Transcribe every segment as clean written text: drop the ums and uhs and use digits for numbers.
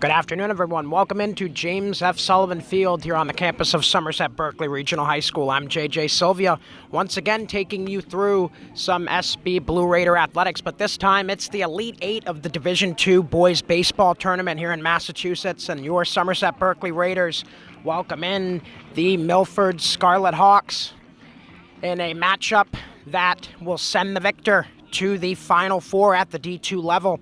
Good afternoon, everyone. Welcome into James F. Sullivan Field here on the campus of Somerset Berkley Regional High School. I'm JJ Sylvia, once again taking you through some SB Blue Raider athletics, but this time it's the Elite Eight of the Division II Boys Baseball Tournament here in Massachusetts, and your Somerset Berkley Raiders welcome in the Milford Scarlet Hawks in a matchup that will send the victor to the Final Four at the D2 level.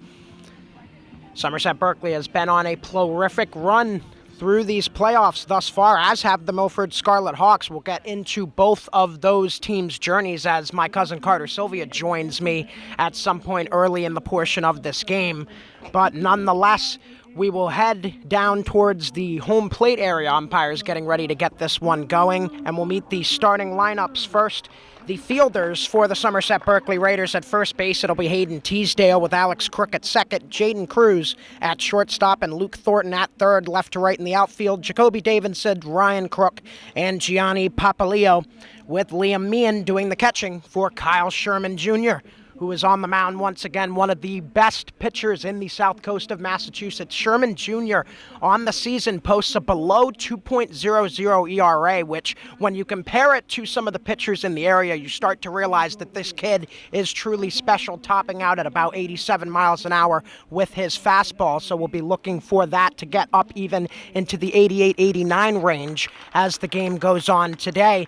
Somerset Berkley has been on a prolific run through these playoffs thus far, as have the Milford Scarlet Hawks. We'll get into both of those teams' journeys as my cousin Carter Sylvia joins me at some point early in the portion of this game. But nonetheless, we will head down towards the home plate area. Umpires getting ready to get this one going, and we'll meet the starting lineups first. The fielders for the Somerset Berkley Raiders at first base, it'll be Hayden Teasdale with Alex Crook at second, Jaden Cruz at shortstop, and Luke Thornton at third, left to right in the outfield, Jacoby Davidson, Ryan Crook, and Gianni Papaleo, with Liam Meehan doing the catching for Kyle Sherman Jr., who is on the mound once again, one of the best pitchers in the south coast of Massachusetts. Sherman Jr. on the season posts a below 2.00 ERA, which when you compare it to some of the pitchers in the area, you start to realize that this kid is truly special, topping out at about 87 miles an hour with his fastball. So we'll be looking for that to get up even into the 88-89 range as the game goes on today.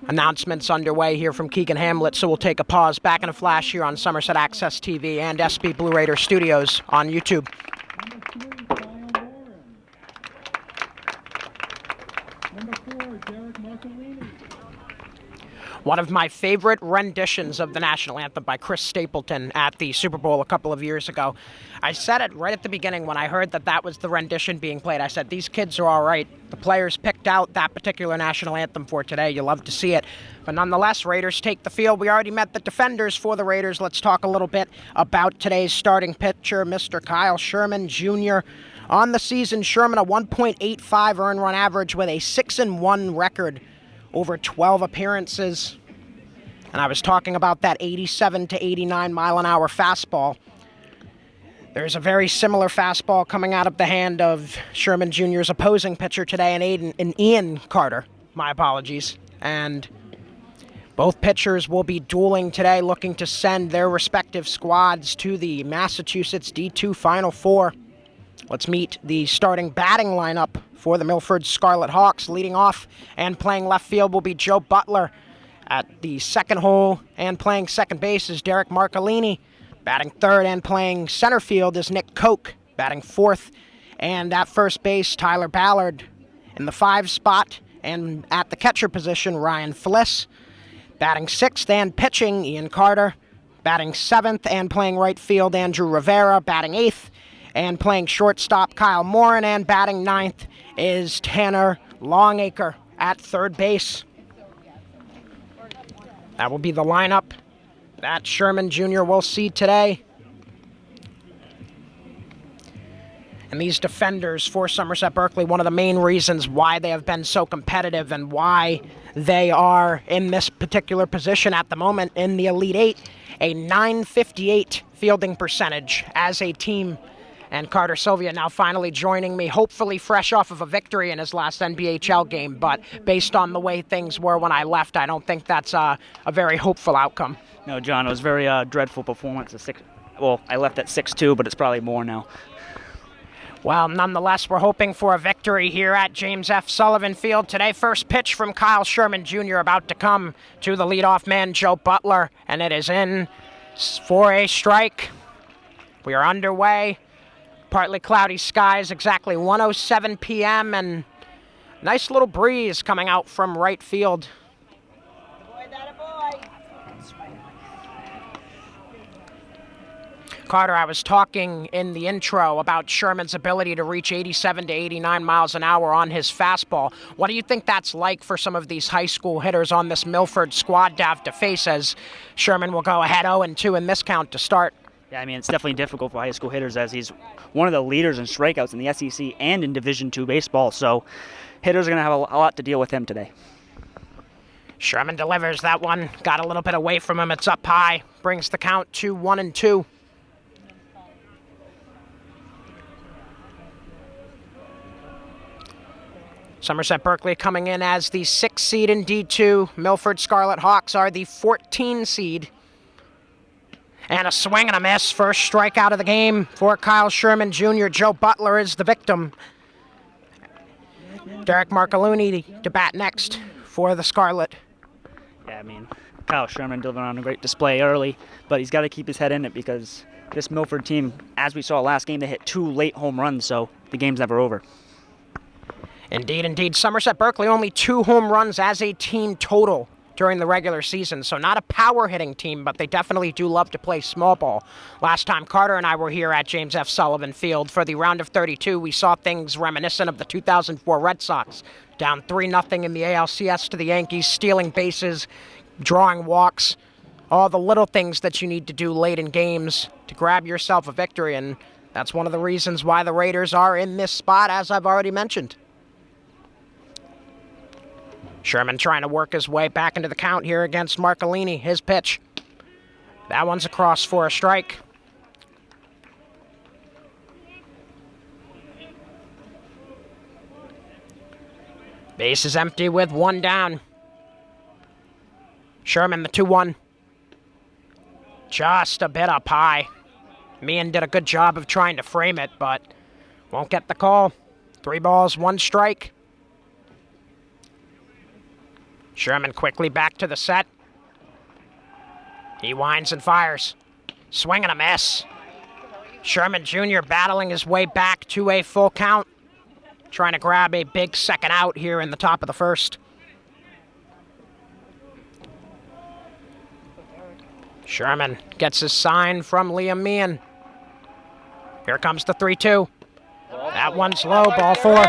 Announcements underway here from Keegan Hamlet, so we'll take a pause. Back in a flash here on Somerset Access TV and SB Blue Raider Studios on YouTube. One of my favorite renditions of the national anthem by Chris Stapleton at the Super Bowl a couple of years ago. I said it right at the beginning when I heard that was the rendition being played. I said, these kids are all right. The players picked out that particular national anthem for today. You love to see it. But nonetheless, Raiders take the field. We already met the defenders for the Raiders. Let's talk a little bit about today's starting pitcher, Mr. Kyle Sherman Jr. On the season, Sherman a 1.85 earned run average with a 6-1 record over 12 appearances. And I was talking about that 87 to 89 mile an hour fastball. There's a very similar fastball coming out of the hand of Sherman Jr.'s opposing pitcher today, and Ian Carter. My apologies. And both pitchers will be dueling today, looking to send their respective squads to the Massachusetts D2 Final Four. Let's meet the starting batting lineup for the Milford Scarlet Hawks. Leading off and playing left field will be Joe Butler. At the second hole and playing second base is Derek Marcolini. Batting third and playing center field is Nick Koch. Batting fourth and at first base, Tyler Ballard. In the 5 spot and at the catcher position, Ryan Fliss. Batting sixth and pitching, Ian Carter. Batting seventh and playing right field, Andrew Rivera. Batting eighth and playing shortstop, Kyle Morin. And batting ninth is Tanner Longacre at third base. That will be the lineup that Sherman Jr. will see today. And these defenders for Somerset Berkley, one of the main reasons why they have been so competitive and why they are in this particular position at the moment in the Elite Eight, a .958 fielding percentage as a team. And Carter Sylvia now finally joining me, hopefully fresh off of a victory in his last NBHL game. But based on the way things were when I left, I don't think that's a very hopeful outcome. No, John, it was a very dreadful performance. I left at 6-2, but it's probably more now. Well, nonetheless, we're hoping for a victory here at James F. Sullivan Field today. First pitch from Kyle Sherman Jr. about to come to the leadoff man, Joe Butler. And it is in for a strike. We are underway. Partly cloudy skies, exactly 1:07 p.m. and nice little breeze coming out from right field. Carter, I was talking in the intro about Sherman's ability to reach 87 to 89 miles an hour on his fastball. What do you think that's like for some of these high school hitters on this Milford squad to have to face, as Sherman will go ahead 0-2 in this count to start? Yeah, I mean, it's definitely difficult for high school hitters, as he's one of the leaders in strikeouts in the SEC and in Division II baseball. So hitters are going to have a lot to deal with him today. Sherman delivers that one. Got a little bit away from him. It's up high. Brings the count to 1-2. Somerset Berkley coming in as the 6th seed in D2. Milford Scarlet Hawks are the 14 seed. And a swing and a miss. First strikeout of the game for Kyle Sherman Jr. Joe Butler is the victim. Derek Marcolini to bat next for the Scarlet. Yeah, I mean, Kyle Sherman delivering on a great display early, but he's got to keep his head in it because this Milford team, as we saw last game, they hit 2 late home runs, so the game's never over. Indeed, indeed. Somerset Berkley only 2 home runs as a team total during the regular season, so not a power-hitting team, but they definitely do love to play small ball. Last time Carter and I were here at James F. Sullivan Field for the round of 32, we saw things reminiscent of the 2004 Red Sox, down 3-0 in the ALCS to the Yankees, stealing bases, drawing walks, all the little things that you need to do late in games to grab yourself a victory, and that's one of the reasons why the Raiders are in this spot, as I've already mentioned. Sherman trying to work his way back into the count here against Marcolini. His pitch. That one's across for a strike. Base is empty with 1 down. Sherman, the 2-1. Just a bit up high. Meehan did a good job of trying to frame it, but won't get the call. 3 balls, 1 strike. Sherman quickly back to the set. He winds and fires. Swing and a miss. Sherman Jr. battling his way back to a full count. Trying to grab a big second out here in the top of the first. Sherman gets his sign from Liam Meehan. Here comes the 3-2. That one's low, ball 4.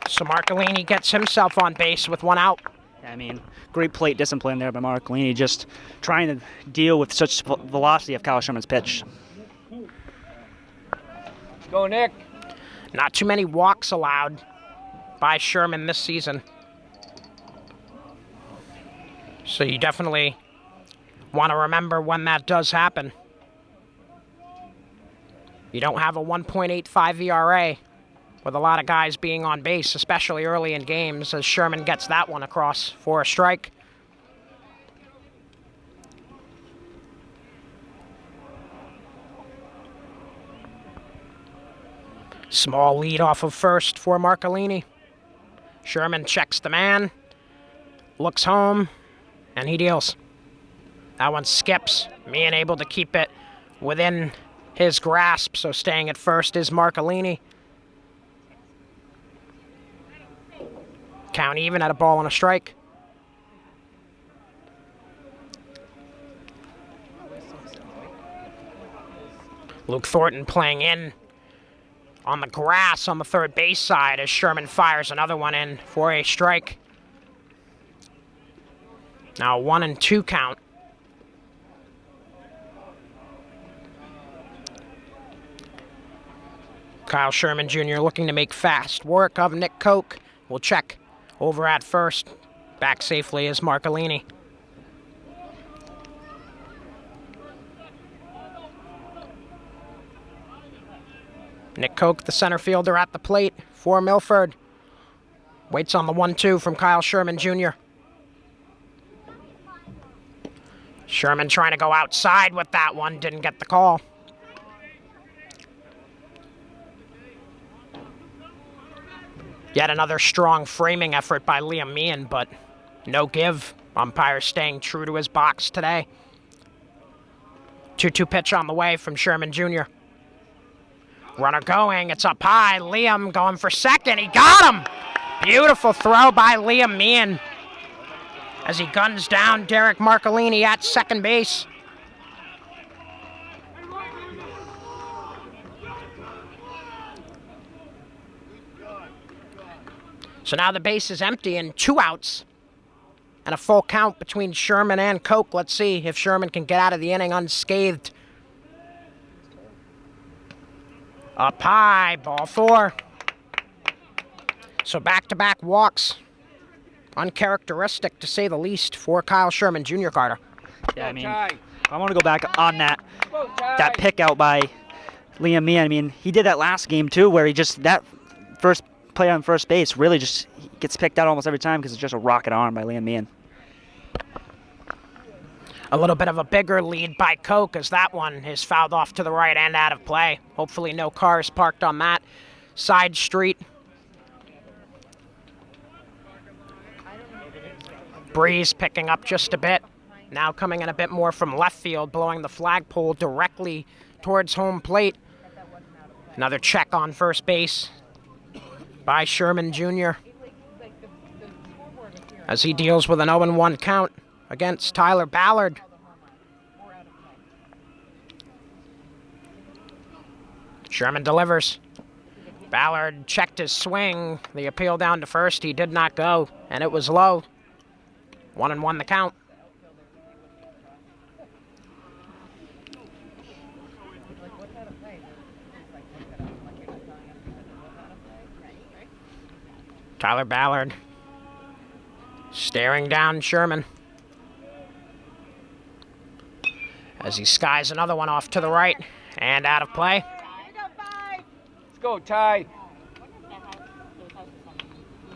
So Marcolini gets himself on base with 1 out. I mean, great plate discipline there by Marcolini, just trying to deal with such velocity of Kyle Sherman's pitch. Go, Nick. Not too many walks allowed by Sherman this season. So you definitely want to remember when that does happen. You don't have a 1.85 ERA with a lot of guys being on base, especially early in games, as Sherman gets that one across for a strike. Small lead off of first for Marcolini. Sherman checks the man, looks home, and he deals. That one skips. Meehan able to keep it within his grasp, so staying at first is Marcolini. Count even at a ball and a strike. Luke Thornton playing in on the grass on the third base side as Sherman fires another one in for a strike. Now a 1-2 count. Kyle Sherman Jr. looking to make fast work of Nick Koch. We'll check over at first. Back safely is Marcolini. Nick Koch, the center fielder, at the plate for Milford. Waits on the 1-2 from Kyle Sherman Jr. Sherman trying to go outside with that one, didn't get the call. Yet another strong framing effort by Liam Meehan, but no give. Umpire staying true to his box today. 2-2 pitch on the way from Sherman Jr. Runner going, it's up high. Liam going for second, he got him! Beautiful throw by Liam Meehan as he guns down Derek Marcolini at second base. So now the base is empty and 2 outs and a full count between Sherman and Koch. Let's see if Sherman can get out of the inning unscathed. Up high, ball 4. So back-to-back walks. Uncharacteristic, to say the least, for Kyle Sherman Jr. Carter. Yeah, I mean, I want to go back on that pick out by Liam Meehan. I mean, he did that last game too, where he just, that first play on first base really just gets picked out almost every time because it's just a rocket arm by Liam Meehan. A little bit of a bigger lead by Koch as that one is fouled off to the right and out of play. Hopefully no cars parked on that side street. Breeze picking up just a bit. Now coming in a bit more from left field, blowing the flagpole directly towards home plate. Another check on first base by Sherman Jr. as he deals with an 0-1 count against Tyler Ballard. Sherman delivers. Ballard checked his swing. The appeal down to first. He did not go, and it was low. 1-1 the count. Tyler Ballard staring down Sherman as he skies another one off to the right and out of play. Let's go, Ty.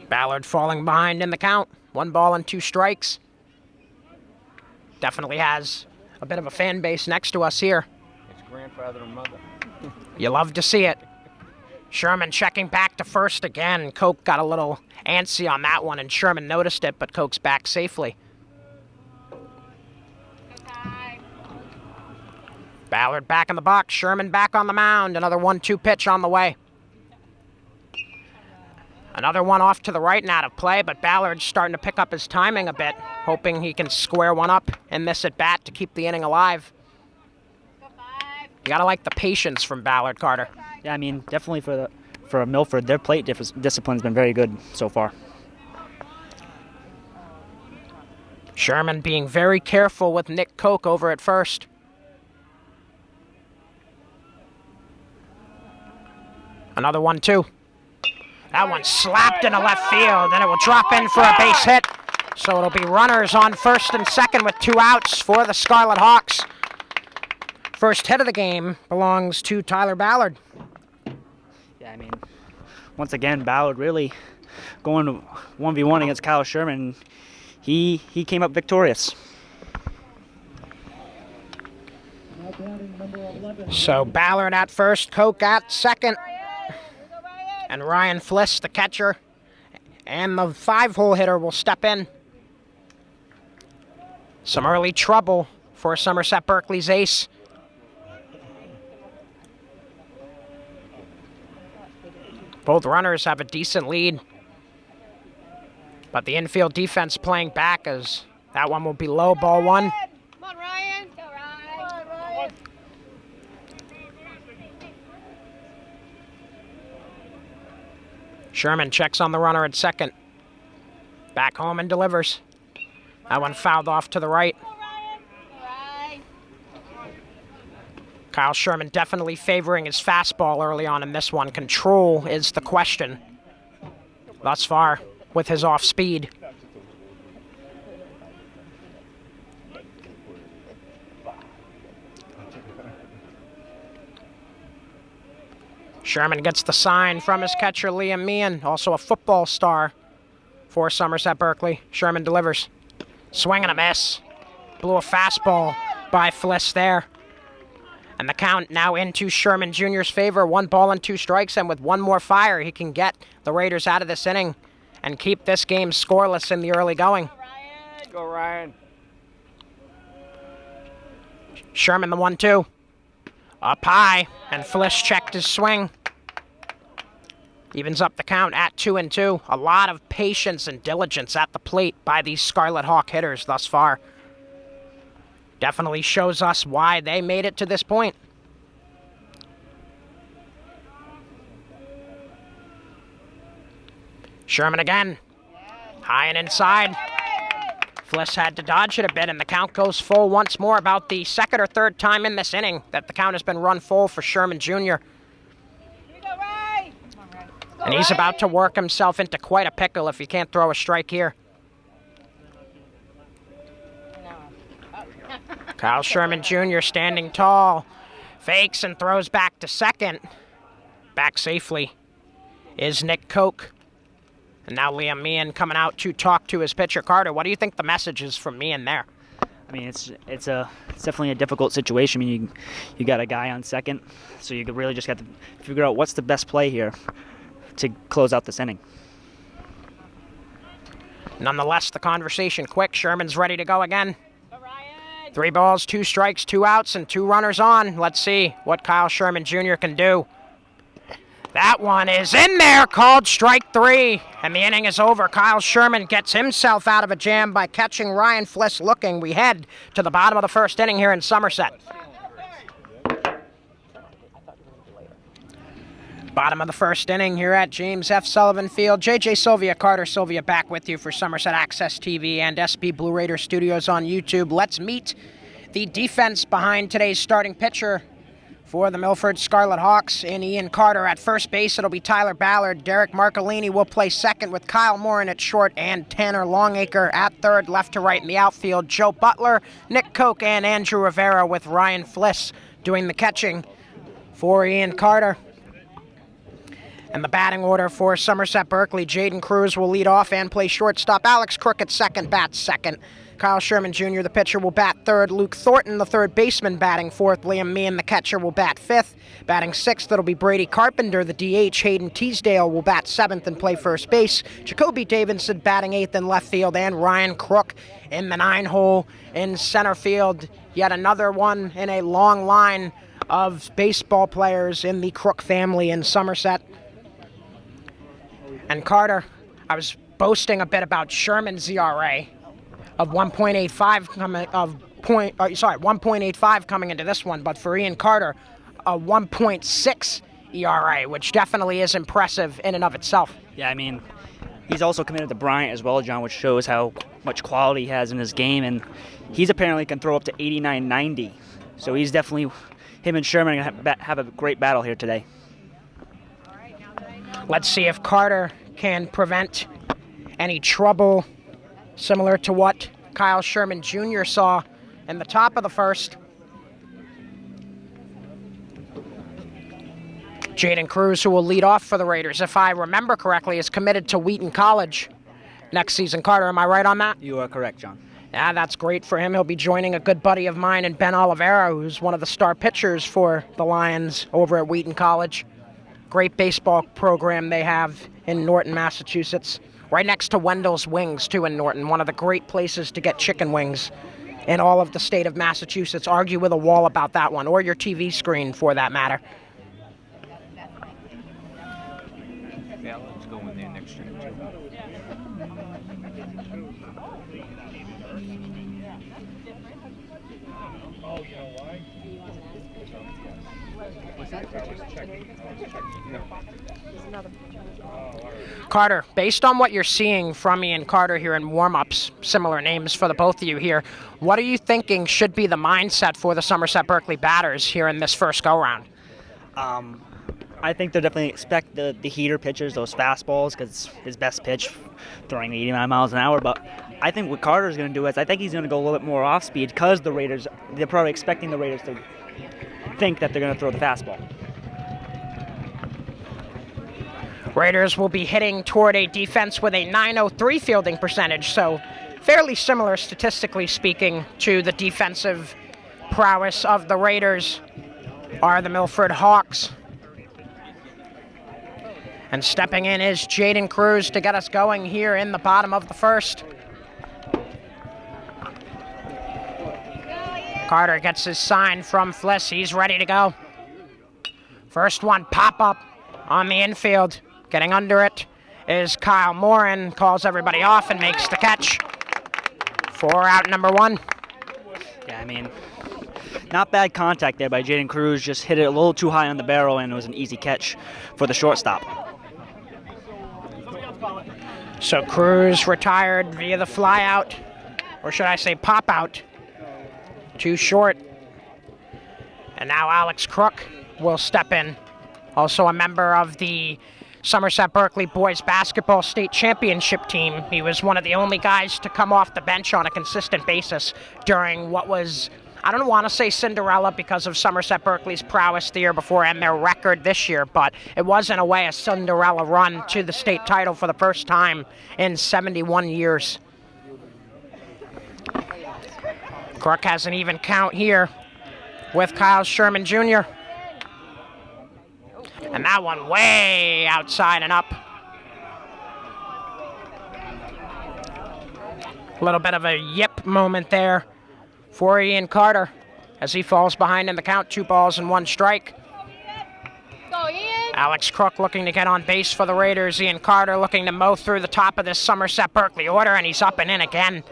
Ballard falling behind in the count. 1 ball and 2 strikes. Definitely has a bit of a fan base next to us here. It's grandfather and mother. You love to see it. Sherman checking back to first again. Koch got a little antsy on that one, and Sherman noticed it, but Koch's back safely. Ballard back in the box. Sherman back on the mound. Another 1-2 pitch on the way. Another one off to the right and out of play, but Ballard's starting to pick up his timing a bit, hoping he can square one up in this at-bat to keep the inning alive. You gotta like the patience from Ballard, Carter. Yeah, I mean, definitely for Milford, their plate discipline's been very good so far. Sherman being very careful with Nick Koch over at first. Another 1-2. That one slapped into left field, and it will drop in for a base hit. So it'll be runners on first and second with 2 outs for the Scarlet Hawks. First hit of the game belongs to Tyler Ballard. Yeah, I mean, once again, Ballard really going to 1v1 against Kyle Sherman. He came up victorious. So Ballard at first, Koch at second. And Ryan Fliss, the catcher, and the 5-hole hitter will step in. Some early trouble for Somerset Berkley's ace. Both runners have a decent lead, but the infield defense playing back as that one will be low, ball 1. Come on, Ryan. Go, Ryan. Sherman checks on the runner at second. Back home and delivers. That one fouled off to the right. Kyle Sherman definitely favoring his fastball early on in this one. Control is the question thus far with his off speed. Sherman gets the sign from his catcher, Liam Meehan, also a football star for Somerset Berkley. Sherman delivers. Swing and a miss. Blew a fastball by Fliss there. And the count now into Sherman Jr.'s favor. 1 ball and 2 strikes, and with 1 more fire, he can get the Raiders out of this inning and keep this game scoreless in the early going. Go, Ryan. Sherman the 1-2. Up high, and Fliss checked his swing. Evens up the count at 2-2. A lot of patience and diligence at the plate by these Scarlet Hawk hitters thus far. Definitely shows us why they made it to this point. Sherman again. High and inside. Fliss had to dodge it a bit, and the count goes full once more. About the second or third time in this inning that the count has been run full for Sherman Jr. And he's about to work himself into quite a pickle if he can't throw a strike here. Kyle Sherman Jr. standing tall. Fakes and throws back to second. Back safely. is Nick Koch. And now Liam Meehan coming out to talk to his pitcher, Carter. What do you think the message is from Meehan there? I mean, it's definitely a difficult situation. I mean, you got a guy on second, so you really just got to figure out what's the best play here to close out this inning. Nonetheless, the conversation quick. Sherman's ready to go again. 3 balls, 2 strikes, 2 outs, and 2 runners on. Let's see what Kyle Sherman Jr. can do. That one is in there, called strike 3, and the inning is over. Kyle Sherman gets himself out of a jam by catching Ryan Fliss looking. We head to the bottom of the first inning here in Somerset. Bottom of the first inning here at James F. Sullivan Field. JJ Sylvia, Carter Sylvia back with you for Somerset Access TV and SB Blue Raider Studios on YouTube. Let's meet the defense behind today's starting pitcher for the Milford Scarlet Hawks in Ian Carter. At first base, it'll be Tyler Ballard. Derek Marcolini will play second with Kyle Morin at short and Tanner Longacre at third. Left to right in the outfield, Joe Butler, Nick Koch, and Andrew Rivera with Ryan Fliss doing the catching for Ian Carter. And the batting order for Somerset Berkley, Jaden Cruz will lead off and play shortstop. Alex Crook at second, bats second. Kyle Sherman Jr., the pitcher, will bat third. Luke Thornton, the third baseman, batting fourth. Liam Meehan, the catcher, will bat fifth. Batting sixth, it'll be Brady Carpenter. The DH, Hayden Teasdale, will bat seventh and play first base. Jacoby Davidson batting eighth in left field. And Ryan Crook in the 9-hole in center field. Yet another one in a long line of baseball players in the Crook family in Somerset. And Carter, I was boasting a bit about Sherman's ERA of 1.85 coming into this one, but for Ian Carter, a 1.6 ERA, which definitely is impressive in and of itself. Yeah, I mean, he's also committed to Bryant as well, John, which shows how much quality he has in his game, and he's apparently can throw up to 89-90. So he's definitely, him and Sherman are going to have a great battle here today. Let's see if Carter can prevent any trouble similar to what Kyle Sherman Jr. saw in the top of the first. Jaden Cruz, who will lead off for the Raiders, if I remember correctly, is committed to Wheaton College next season. Carter, am I right on that? You are correct, John. Yeah, that's great for him. He'll be joining a good buddy of mine in Ben Oliveira, who's one of the star pitchers for the Lions over at Wheaton College. Great baseball program they have in Norton, Massachusetts. Right next to Wendell's Wings, too, in Norton. One of the great places to get chicken wings in all of the state of Massachusetts. Argue with a wall about that one, or your TV screen, for that matter. Yeah, let's go in there next year, too. Oh, you know why? What's that? Just checking. Carter, based on what you're seeing from Ian Carter here in warm-ups, similar names for the both of you here, what are you thinking should be the mindset for the Somerset Berkley batters here in this first go-round? I think they'll definitely expect the heater pitches, those fastballs, because it's his best pitch, throwing 89 miles an hour. But I think what Carter's going to do is I think he's going to go a little bit more off-speed because they're probably expecting the Raiders to think that they're going to throw the fastball. Raiders will be hitting toward a defense with a .903 fielding percentage, so fairly similar statistically speaking to the defensive prowess of the Raiders are the Milford Hawks. And stepping in is Jaden Cruz to get us going here in the bottom of the first. Carter gets his sign from Fliss. He's ready to go. First one, pop up on the infield. Getting under it is Kyle Morin. Calls everybody off and makes the catch for out number one. Yeah, I mean, not bad contact there by Jaden Cruz. Just hit it a little too high on the barrel, and it was an easy catch for the shortstop. So Cruz retired via the flyout, or should I say pop out. Too short. And now Alex Crook will step in. Also a member of the Somerset Berkley boys basketball state championship team. He was one of the only guys to come off the bench on a consistent basis during what was I don't want to say Cinderella because of Somerset Berkley's prowess the year before and their record this year, but it was in a way a Cinderella run to the state title for the first time in 71 years. Crook has an even count here with Kyle Sherman Jr. And that one way outside and up. A little bit of a yip moment there for Ian Carter as he falls behind in the count, 2 balls and 1 strike. Go, Ian. Alex Crook looking to get on base for the Raiders. Ian Carter looking to mow through the top of this Somerset Berkley order, and he's up and in again.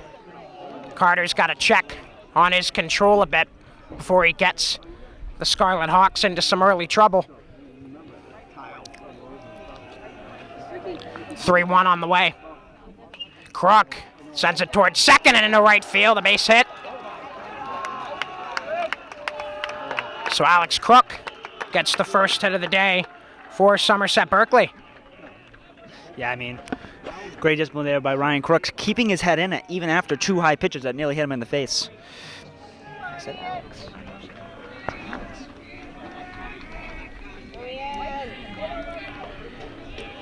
Carter's got to check on his control a bit before he gets the Scarlet Hawks into some early trouble. 3-1 on the way. Crook sends it towards second and into right field, a base hit. So Alex Crook gets the first hit of the day for Somerset Berkley. Yeah, I mean, great discipline there by Ryan Crook, keeping his head in it even after 2 high pitches that nearly hit him in the face.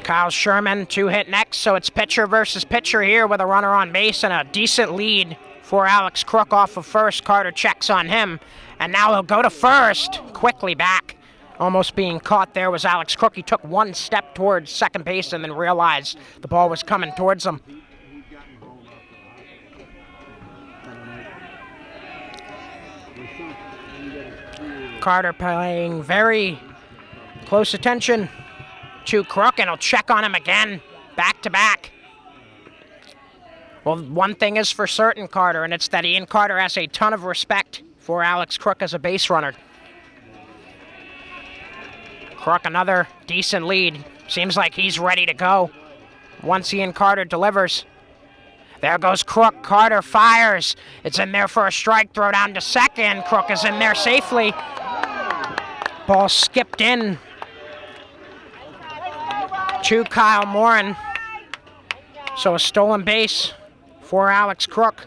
Kyle Sherman to hit next, so it's pitcher versus pitcher here with a runner on base and a decent lead for Alex Crook off of first. Carter checks on him, and now he'll go to first, quickly back. Almost being caught there was Alex Crook. He took 1 step towards second base and then realized the ball was coming towards him. Carter paying very close attention to Crook, and he'll check on him again, back to back. Well, one thing is for certain, Carter, and it's that Ian Carter has a ton of respect for Alex Crook as a base runner. Crook, another decent lead. Seems like he's ready to go once Ian Carter delivers. There goes Crook. Carter fires. It's in there for a strike. Throw down to second. Crook is in there safely. Ball skipped in to Kyle Morin. So a stolen base for Alex Crook.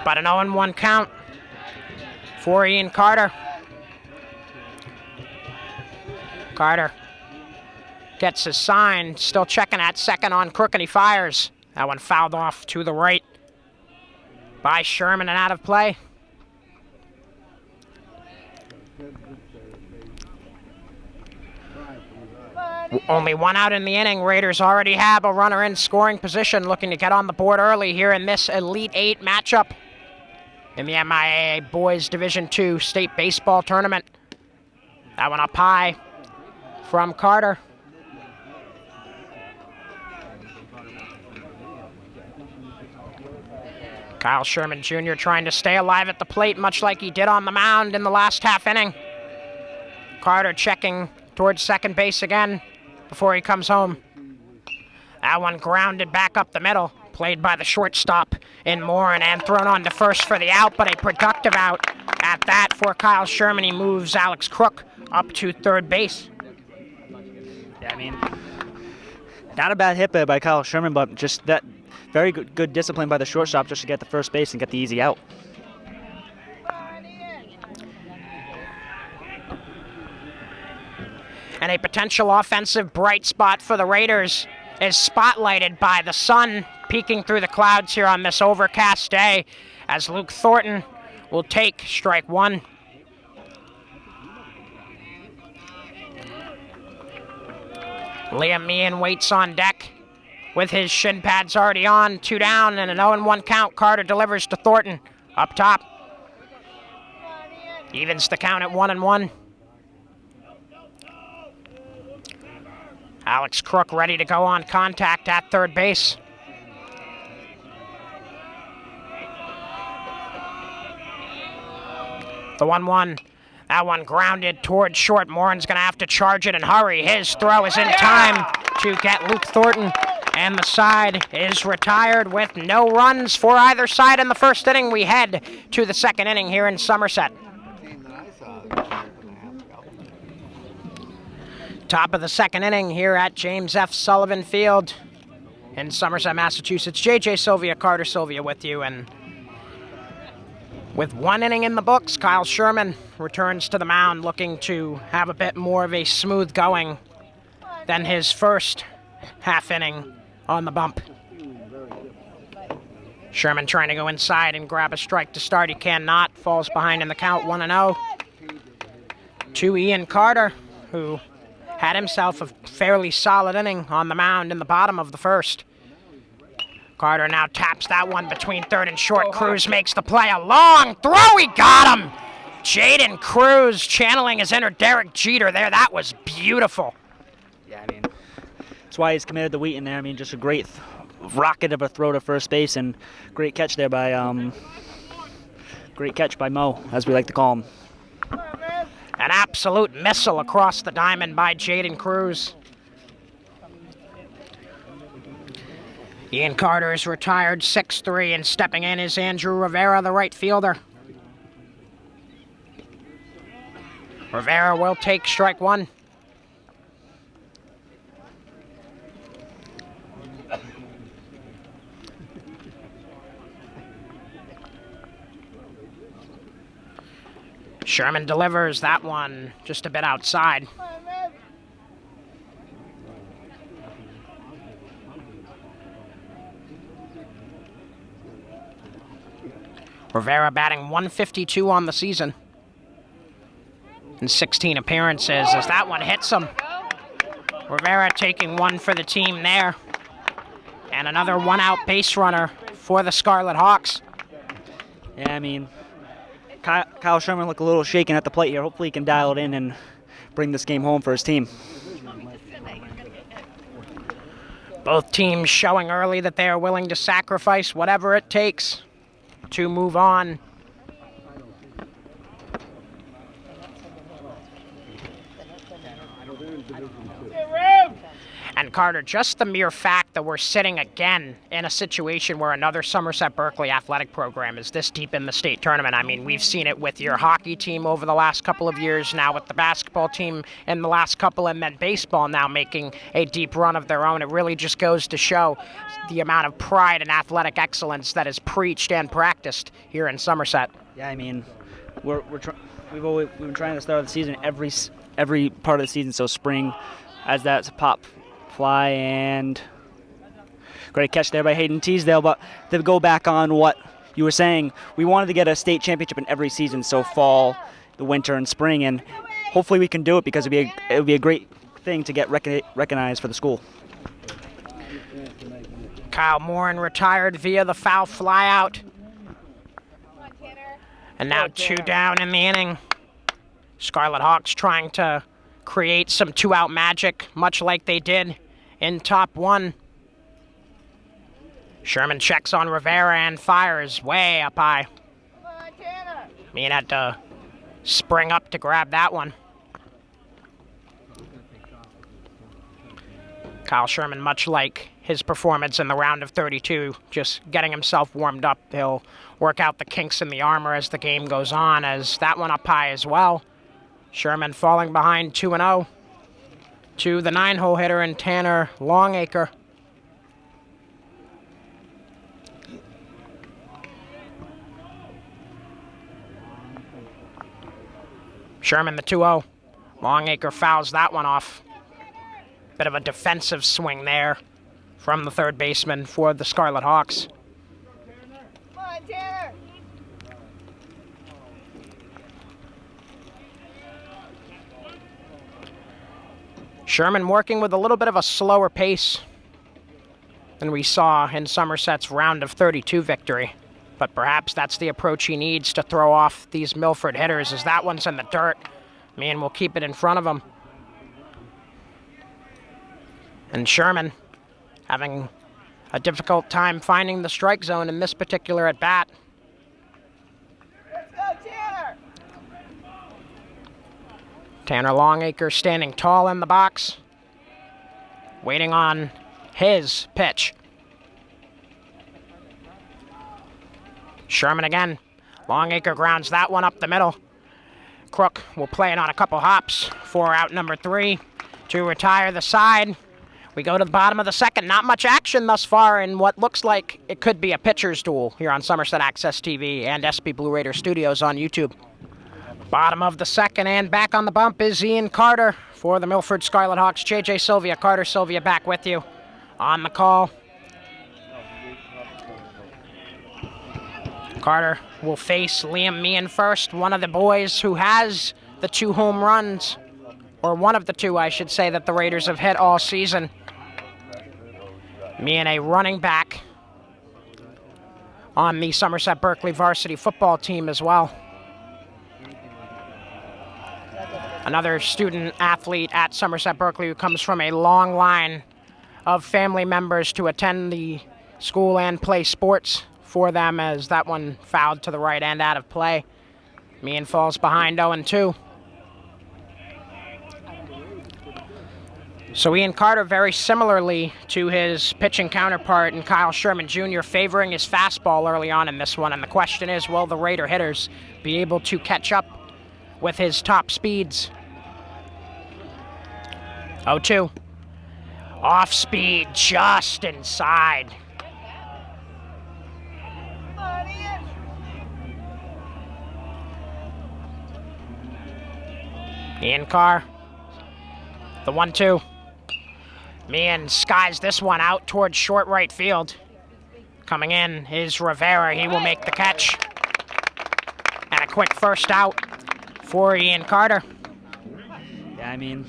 But an 0-1 count for Ian Carter. Carter gets his sign, still checking at second on Crook, and he fires. That one fouled off to the right by Sherman and out of play. Only 1 out in the inning. Raiders already have a runner in scoring position, looking to get on the board early here in this Elite 8 matchup in the MIAA Boys Division II State Baseball Tournament. That one up high from Carter. Kyle Sherman Jr. trying to stay alive at the plate, much like he did on the mound in the last half inning. Carter checking towards second base again before he comes home. That one grounded back up the middle, played by the shortstop in Morin and thrown on to first for the out, but a productive out at that for Kyle Sherman. He moves Alex Crook up to third base. Yeah, I mean, not a bad hit by Kyle Sherman, but just that very good discipline by the shortstop just to get the first base and get the easy out. And a potential offensive bright spot for the Raiders is spotlighted by the sun peeking through the clouds here on this overcast day as Luke Thornton will take strike 1. Liam Meehan waits on deck with his shin pads already on. 2 down and an 0-1 count. Carter delivers to Thornton up top. Evens the count at 1-1. Alex Crook ready to go on contact at third base. The 1-1. That one grounded towards short. Morin's going to have to charge it and hurry. His throw is in time to get Luke Thornton. And the side is retired with no runs for either side in the first inning. We head to the second inning here in Somerset. Top of the second inning here at James F. Sullivan Field. in Somerset, Massachusetts. JJ Sylvia, Carter Sylvia with you, and with 1 inning in the books, Kyle Sherman returns to the mound looking to have a bit more of a smooth going than his first half inning on the bump. Sherman trying to go inside and grab a strike to start. He cannot, falls behind in the count, 1-0. To Ian Carter, who had himself a fairly solid inning on the mound in the bottom of the first. Carter now taps that one between third and short. Cruz makes the play. A long throw. He got him. Jaden Cruz channeling his inner Derek Jeter there. That was beautiful. Yeah, I mean, that's why he's committed to Wheaton there. I mean, just a great rocket of a throw to first base and great catch there by Mo, as we like to call him. An absolute missile across the diamond by Jaden Cruz. Ian Carter is retired 6-3, and stepping in is Andrew Rivera, the right fielder. Rivera will take strike one. Sherman delivers that one just a bit outside. Rivera batting 152 on the season in 16 appearances as that one hits him. Rivera taking one for the team there. And another one-out base runner for the Scarlet Hawks. Yeah, I mean, Kyle Sherman looked a little shaken at the plate here. Hopefully he can dial it in and bring this game home for his team. Both teams showing early that they are willing to sacrifice whatever it takes to move on. And Carter, just the mere fact that we're sitting again in a situation where another Somerset Berkley athletic program is this deep in the state tournament. I mean, we've seen it with your hockey team over the last couple of years, now with the basketball team in the last couple, and then baseball now making a deep run of their own. It really just goes to show the amount of pride and athletic excellence that is preached and practiced here in Somerset. Yeah, I mean, we've been trying to start the season every part of the season. So spring, as that's a pop fly, and great catch there by Hayden Teasdale. But to go back on what you were saying, we wanted to get a state championship in every season, so fall, the winter, and spring, and hopefully we can do it because it would be a great thing to get recognized for the school. Kyle Morin retired via the foul fly out. And now 2 down in the inning. Scarlet Hawks trying to create some 2-out magic, much like they did in top 1. Sherman checks on Rivera and fires way up high. Mean had to spring up to grab that one. Kyle Sherman, much like his performance in the round of 32, just getting himself warmed up. He'll work out the kinks in the armor as the game goes on, as that one up high as well. Sherman falling behind 2-0 to the 9-hole hitter in Tanner Longacre. Sherman the 2-0. Longacre fouls that one off. Bit of a defensive swing there from the third baseman for the Scarlet Hawks. Come on, Tanner. Sherman working with a little bit of a slower pace than we saw in Somerset's round of 32 victory. But perhaps that's the approach he needs to throw off these Milford hitters, as that one's in the dirt. Man, we'll keep it in front of him. And Sherman having a difficult time finding the strike zone in this particular at-bat. Let's go, Tanner. Tanner Longacre standing tall in the box, waiting on his pitch. Sherman again. Longacre grounds that one up the middle. Crook will play it on a couple hops for out number 3 to retire the side. We go to the bottom of the second. Not much action thus far in what looks like it could be a pitcher's duel here on Somerset Access TV and SB Blue Raider Studios on YouTube. Bottom of the second, and back on the bump is Ian Carter for the Milford Scarlet Hawks. JJ Sylvia, Carter Sylvia back with you on the call. Carter will face Liam Meehan first, one of the boys who has the 2 home runs, or one of the 2, I should say, that the Raiders have hit all season. Meehan, a running back on the Somerset Berkley varsity football team as well. Another student athlete at Somerset Berkley who comes from a long line of family members to attend the school and play sports for them, as that one fouled to the right end out of play. Meehan falls behind 0-2. So Ian Carter, very similarly to his pitching counterpart and Kyle Sherman Jr., favoring his fastball early on in this one. And the question is, will the Raider hitters be able to catch up with his top speeds? 0-2. Off speed, just inside. Ian Carr, the 1-2. Meehan skies this one out towards short right field. Coming in is Rivera. He will make the catch. And a quick first out for Ian Carter. Yeah, I mean,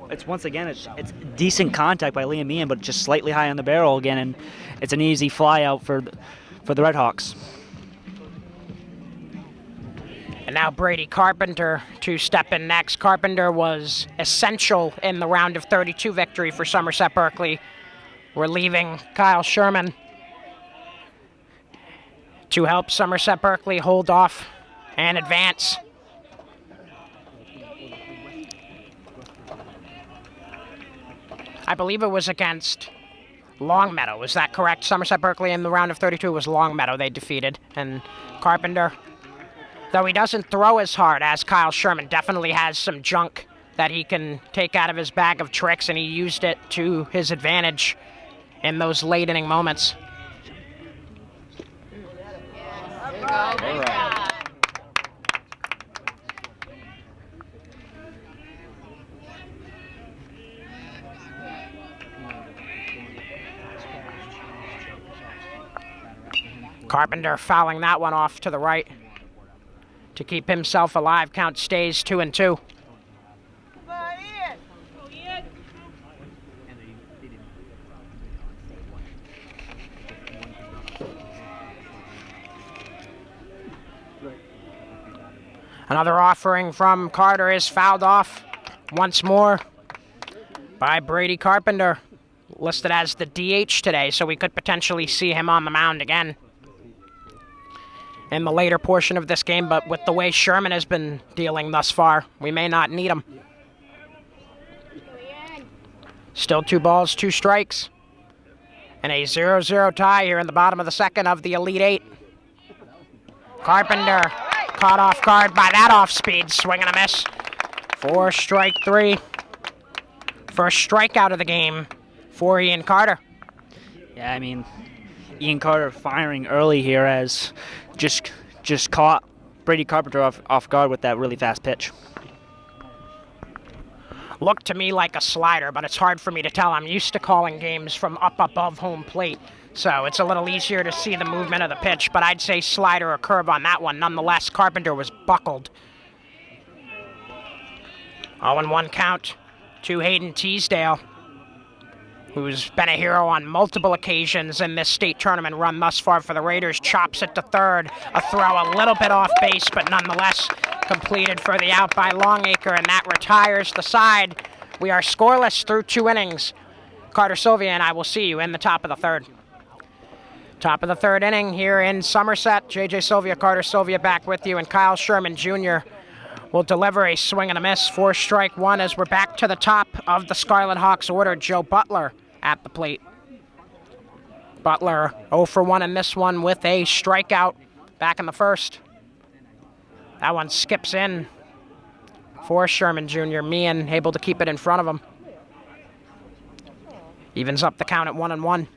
it's once again, it's decent contact by Liam Meehan, but just slightly high on the barrel again, and it's an easy fly out for the Red Hawks. And now Brady Carpenter to step in next. Carpenter was essential in the round of 32 victory for Somerset Berkley, relieving Kyle Sherman to help Somerset Berkley hold off and advance. I believe it was against Longmeadow. Is that correct? Somerset Berkley in the round of 32 was Longmeadow they defeated. And Carpenter, though he doesn't throw as hard as Kyle Sherman, definitely has some junk that he can take out of his bag of tricks, and he used it to his advantage in those late inning moments. All right. Carpenter fouling that one off to the right to keep himself alive. Count stays 2-2. Another offering from Carter is fouled off once more by Brady Carpenter, listed as the DH today, so we could potentially see him on the mound again in the later portion of this game, but with the way Sherman has been dealing thus far, we may not need him. Still 2 balls, 2 strikes, and a 0-0 tie here in the bottom of the second of the Elite Eight. Carpenter caught off guard by that off-speed swing and a miss for strike 3. First strikeout of the game for Ian Carter. Yeah, I mean, Ian Carter firing early here as just caught Brady Carpenter off guard with that really fast pitch. Looked to me like a slider, but it's hard for me to tell. I'm used to calling games from up above home plate, so it's a little easier to see the movement of the pitch, but I'd say slider or curve on that one. Nonetheless, Carpenter was buckled. 0-1 count to Hayden Teasdale, who's been a hero on multiple occasions in this state tournament run thus far for the Raiders. Chops it to third. A throw a little bit off base, but nonetheless completed for the out by Longacre, and that retires the side. We are scoreless through 2 innings. Carter Sylvia and I will see you in the top of the third. Top of the third inning here in Somerset. JJ Sylvia, Carter Sylvia back with you, and Kyle Sherman Jr. will deliver a swing and a miss for strike 1 as we're back to the top of the Scarlet Hawks order. Joe Butler at the plate. Butler 0 for 1 in this one with a strikeout back in the first. That one skips in for Sherman Jr. Meehan able to keep it in front of him. Evens up the count at 1-1.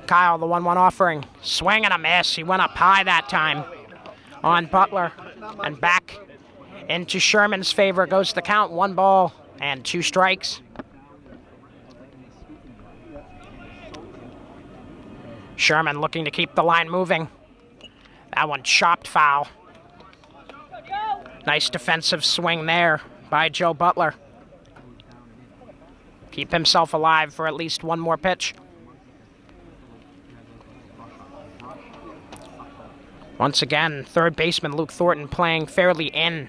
Kyle, the 1-1 offering. Swing and a miss. He went up high that time on Butler. And back into Sherman's favor goes the count. 1 ball and 2 strikes. Sherman looking to keep the line moving. That one chopped foul. Nice defensive swing there by Joe Butler. Keep himself alive for at least 1 more pitch. Once again, third baseman Luke Thornton playing fairly in.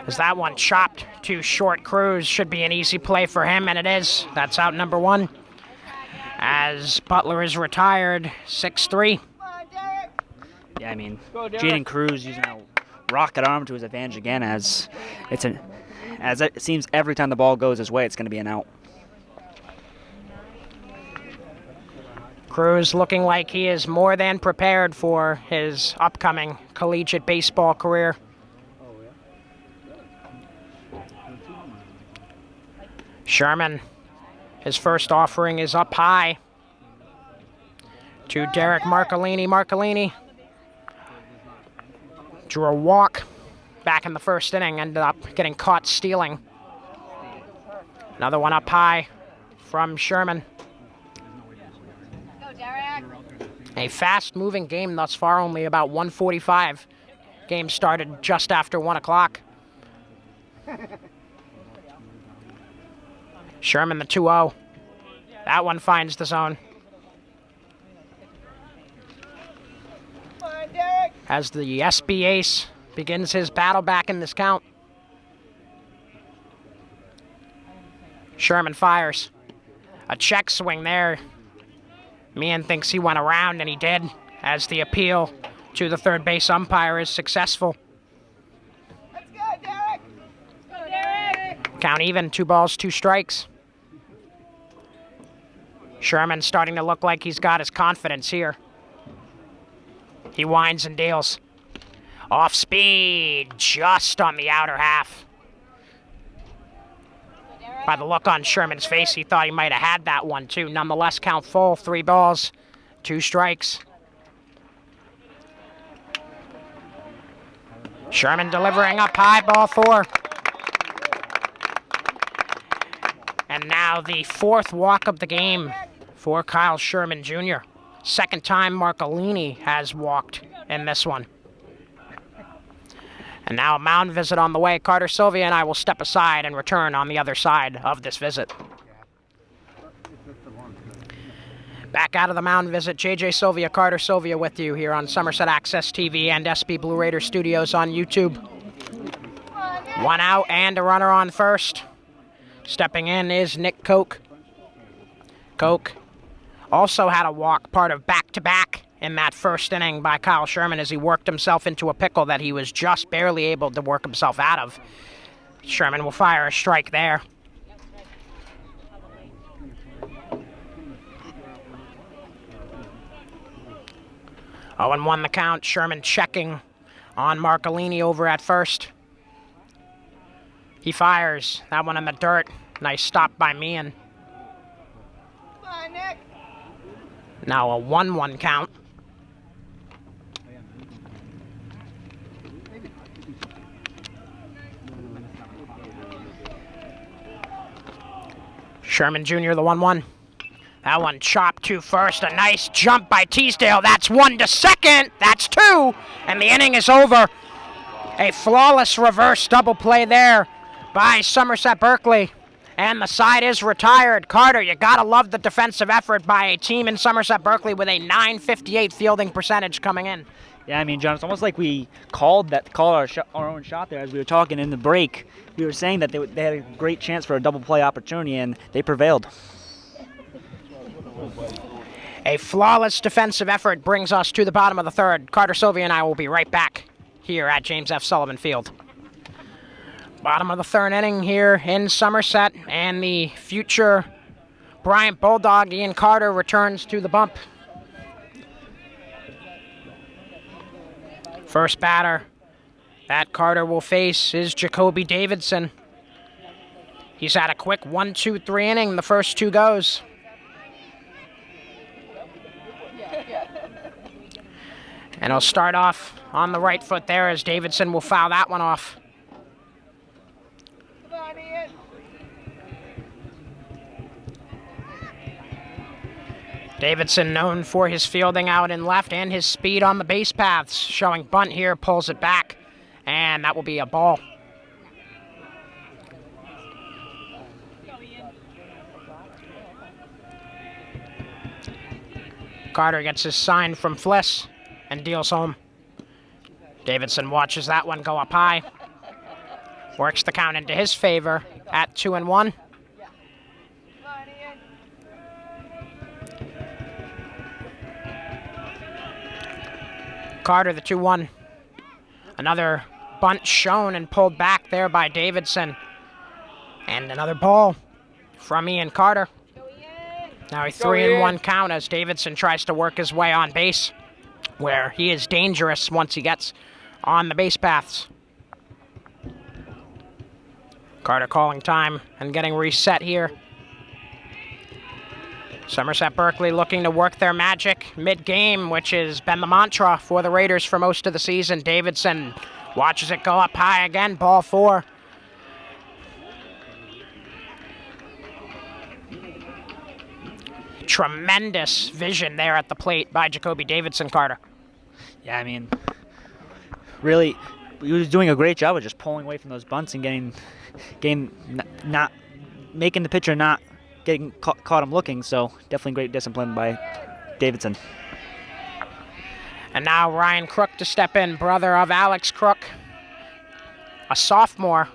As that one chopped to short. Cruz should be an easy play for him, and it is. That's out number 1. As Butler is retired, 6-3. Yeah, I mean, Jaden Cruz using a rocket arm to his advantage again, as it seems every time the ball goes his way, it's going to be an out. Cruz looking like he is more than prepared for his upcoming collegiate baseball career. Sherman, his first offering is up high to Derek Marcolini. Marcolini drew a walk back in the first inning, ended up getting caught stealing. Another one up high from Sherman. Go, Derek. A fast-moving game thus far, only about 1:45. Game started just after 1 o'clock. Sherman the 2-0. That one finds the zone. Come on, Derek. As the SB ace begins his battle back in this count. Sherman fires. A check swing there. Meehan thinks he went around, and he did, as the appeal to the third base umpire is successful. Let's go, Derek. Let's go, Derek. Count even, 2 balls, 2 strikes. Sherman starting to look like he's got his confidence here. He winds and deals. Off speed, just on the outer half. By the look on Sherman's face, he thought he might have had that one too. Nonetheless, count full, 3 balls, 2 strikes. Sherman delivering up high, ball 4. And now the 4th walk of the game for Kyle Sherman Jr. Second time Marcolini has walked in this one. And now a mound visit on the way. Carter Sylvia and I will step aside and return on the other side of this visit. Back out of the mound visit, JJ Sylvia, Carter Sylvia with you here on Somerset Access TV and SB Blue Raider Studios on YouTube. 1 out and a runner on first. Stepping in is Nick Koch. Koch also had a walk, part of back-to-back in that first inning by Kyle Sherman as he worked himself into a pickle that he was just barely able to work himself out of. Sherman will fire a strike there. Oh, and 1 the count. Sherman checking on Marcolini over at first. He fires. That one in the dirt. Nice stop by Meehan. Come on, Nick. Now a 1-1 count. Sherman Jr., the 1-1. That one chopped to first. A nice jump by Teasdale. That's 1 to second. That's 2. And the inning is over. A flawless reverse double play there by Somerset Berkley. And the side is retired. Carter, you gotta love the defensive effort by a team in Somerset Berkley with a .958 fielding percentage coming in. Yeah, I mean, John, it's almost like we called our own shot there as we were talking in the break. We were saying that they had a great chance for a double play opportunity, and they prevailed. A flawless defensive effort brings us to the bottom of the 3rd. Carter Sylvia and I will be right back here at James F. Sullivan Field. Bottom of the 3rd inning here in Somerset, and the future Bryant Bulldog Ian Carter returns to the bump. First batter that Carter will face is Jacoby Davidson. He's had a quick 1-2-3 inning, the first 2 goes. And he'll start off on the right foot there as Davidson will foul that one off. Come on, Ian. Davidson known for his fielding out in left and his speed on the base paths. Showing bunt here, pulls it back, and that will be a ball. Carter gets his sign from Fliss and deals home. Davidson watches that one go up high. Works the count into his favor at 2-1. Come on, Ian. Carter, the 2-1. Another bunt shown and pulled back there by Davidson. And another ball from Ian Carter. Now a 3-1 count as Davidson tries to work his way on base, where he is dangerous once he gets on the base paths. Carter calling time and getting reset here. Somerset Berkley looking to work their magic mid-game, which has been the mantra for the Raiders for most of the season. Davidson watches it go up high again, ball 4. Tremendous vision there at the plate by Jacoby Davidson, Carter. Yeah, I mean, really, he was doing a great job of just pulling away from those bunts and not making the pitcher not getting caught him looking. So definitely great discipline by Davidson. And now Ryan Crook to step in, brother of Alex Crook, a sophomore,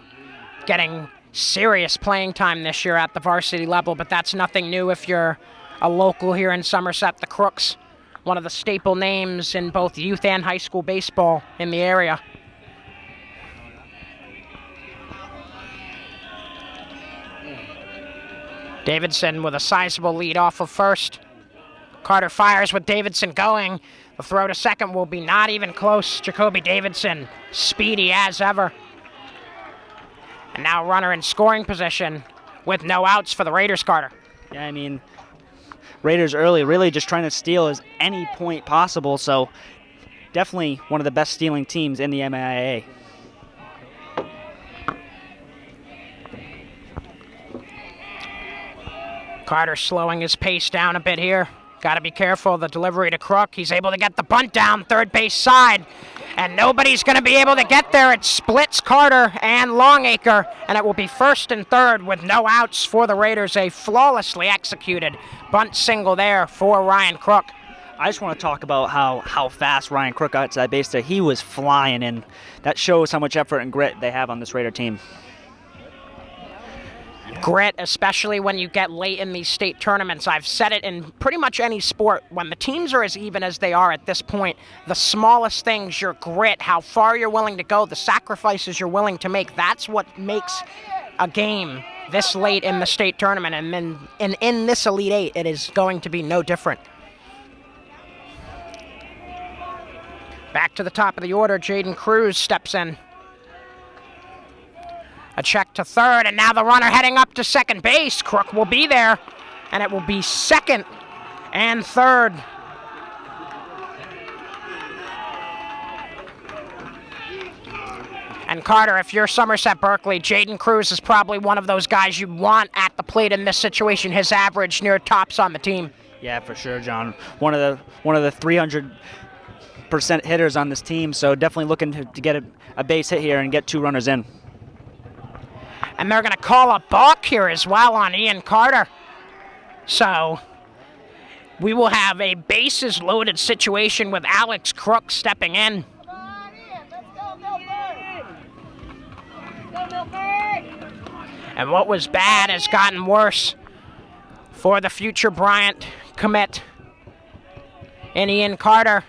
getting serious playing time this year at the varsity level, but that's nothing new if you're a local here in Somerset. The Crooks, one of the staple names in both youth and high school baseball in the area. Davidson with a sizable lead off of first. Carter fires with Davidson going. The throw to second will be not even close. Jacoby Davidson, speedy as ever. And now runner in scoring position with no outs for the Raiders, Carter. Yeah, I mean, Raiders early, really just trying to steal as any point possible, so definitely one of the best stealing teams in the MIAA. Carter slowing his pace down a bit here. Got to be careful of the delivery to Crook. He's able to get the bunt down third base side, and nobody's going to be able to get there. It splits Carter and Longacre, and it will be first and third with no outs for the Raiders. A flawlessly executed bunt single there for Ryan Crook. I just want to talk about how fast Ryan Crook got to that base there. He was flying in. That shows how much effort and grit they have on this Raider team. Grit, especially when you get late in these state tournaments. I've said it in pretty much any sport. When the teams are as even as they are at this point, the smallest things, your grit, how far you're willing to go, the sacrifices you're willing to make, that's what makes a game this late in the state tournament. And then in this Elite Eight, it is going to be no different. Back to the top of the order, Jaden Cruz steps in. A check to third, and now the runner heading up to second base. Crook will be there, and it will be second and third. And Carter, if you're Somerset Berkley, Jaden Cruz is probably one of those guys you want at the plate in this situation. His average near tops on the team. Yeah, for sure, John. One of the 300% hitters on this team, so definitely looking to get a base hit here and get 2 runners in. And they're going to call a balk here as well on Ian Carter. So we will have a bases loaded situation with Alex Crook stepping in. Come on, Ian. Let's go, Milford. Let's go, Milford. And what was bad has gotten worse for the future Bryant commit in Ian Carter.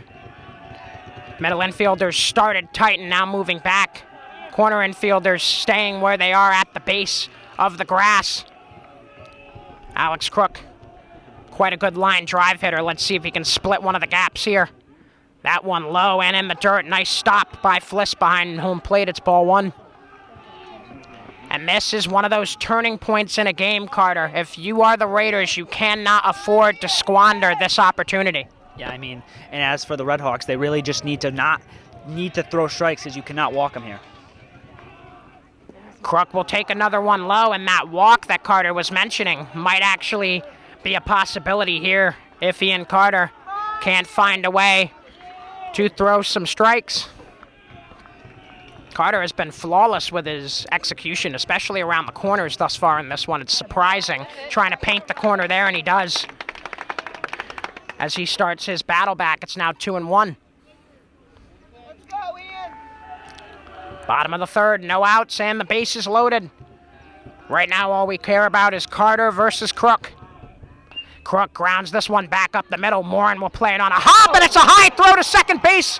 Middle infielders started tight and now moving back. Corner infielders staying where they are at the base of the grass. Alex Crook, quite a good line drive hitter. Let's see if he can split one of the gaps here. That one low and in the dirt. Nice stop by Fliss behind home plate. It's ball one. And this is one of those turning points in a game, Carter. If you are the Raiders, you cannot afford to squander this opportunity. Yeah, I mean, and as for the Red Hawks, they really just need to throw strikes because you cannot walk them here. Crook will take another one low, and that walk that Carter was mentioning might actually be a possibility here if Ian Carter can't find a way to throw some strikes. Carter has been flawless with his execution, especially around the corners thus far in this one. It's surprising, trying to paint the corner there, and he does. As he starts his battle back, it's now 2-1. Let's go, Ian. Bottom of the third, no outs, and the base is loaded. Right now, all we care about is Carter versus Crook. Crook grounds this one back up the middle. Morin will play it on a hop, and it's a high throw to second base.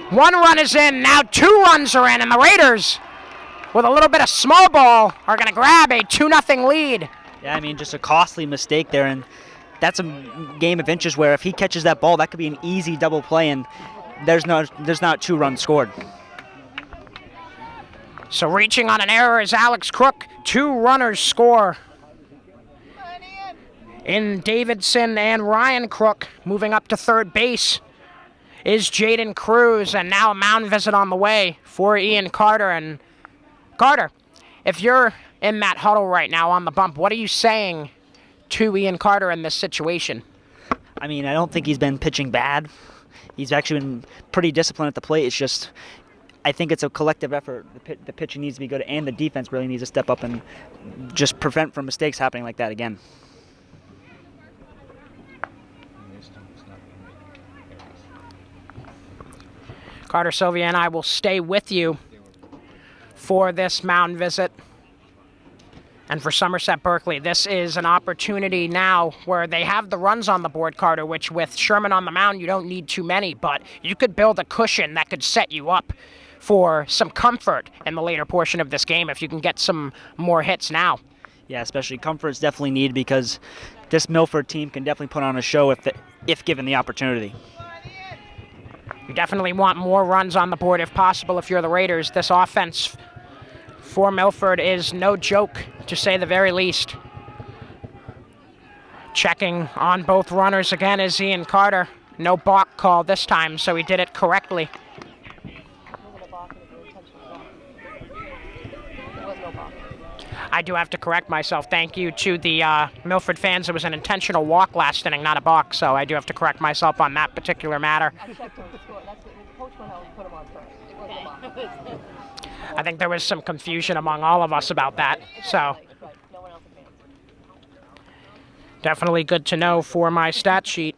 One run is in, now 2 runs are in, and the Raiders, with a little bit of small ball, are going to grab a 2-0 lead. Yeah, I mean, just a costly mistake there, and that's a game of inches where if he catches that ball, that could be an easy double play, and there's not 2 runs scored. So reaching on an error is Alex Crook. 2 runners score in Davidson and Ryan Crook. Moving up to third base is Jaden Cruz, and now a mound visit on the way for Ian Carter. And Carter, if you're in that huddle right now on the bump, what are you saying to Ian Carter in this situation? I mean, I don't think he's been pitching bad. He's actually been pretty disciplined at the plate. It's just, I think it's a collective effort. The pitching needs to be good, and the defense really needs to step up and just prevent from mistakes happening like that again. Carter, Sylvia, and I will stay with you for this mound visit. And for Somerset Berkley, this is an opportunity now where they have the runs on the board, Carter, which with Sherman on the mound, you don't need too many, but you could build a cushion that could set you up for some comfort in the later portion of this game if you can get some more hits now. Yeah, especially comfort is definitely needed because this Milford team can definitely put on a show if given the opportunity. You definitely want more runs on the board if possible if you're the Raiders. This offense for Milford is no joke, to say the very least. Checking on both runners again is Ian Carter. No balk call this time, so he did it correctly. I do have to correct myself. Thank you to the Milford fans. It was an intentional walk last inning, not a balk, so I do have to correct myself on that particular matter. I checked him to score. That's what coach went out and put him on first. It wasn't a balk. I think there was some confusion among all of us about that, so Right. No one else advanced. definitely good to know for my stat sheet.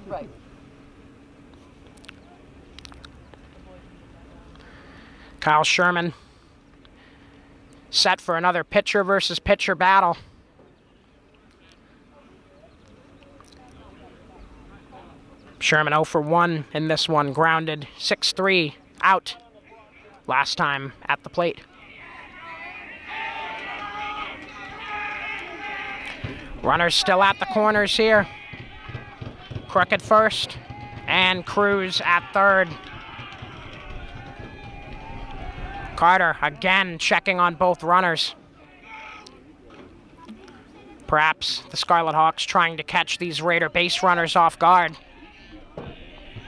Right. Kyle Sherman set for another pitcher versus pitcher battle. Sherman 0 for 1 in this one, grounded 6-3 out last time at the plate. Runners still at the corners here. Crook at first and Cruz at third. Carter again checking on both runners. Perhaps the Scarlet Hawks trying to catch these Raider base runners off guard.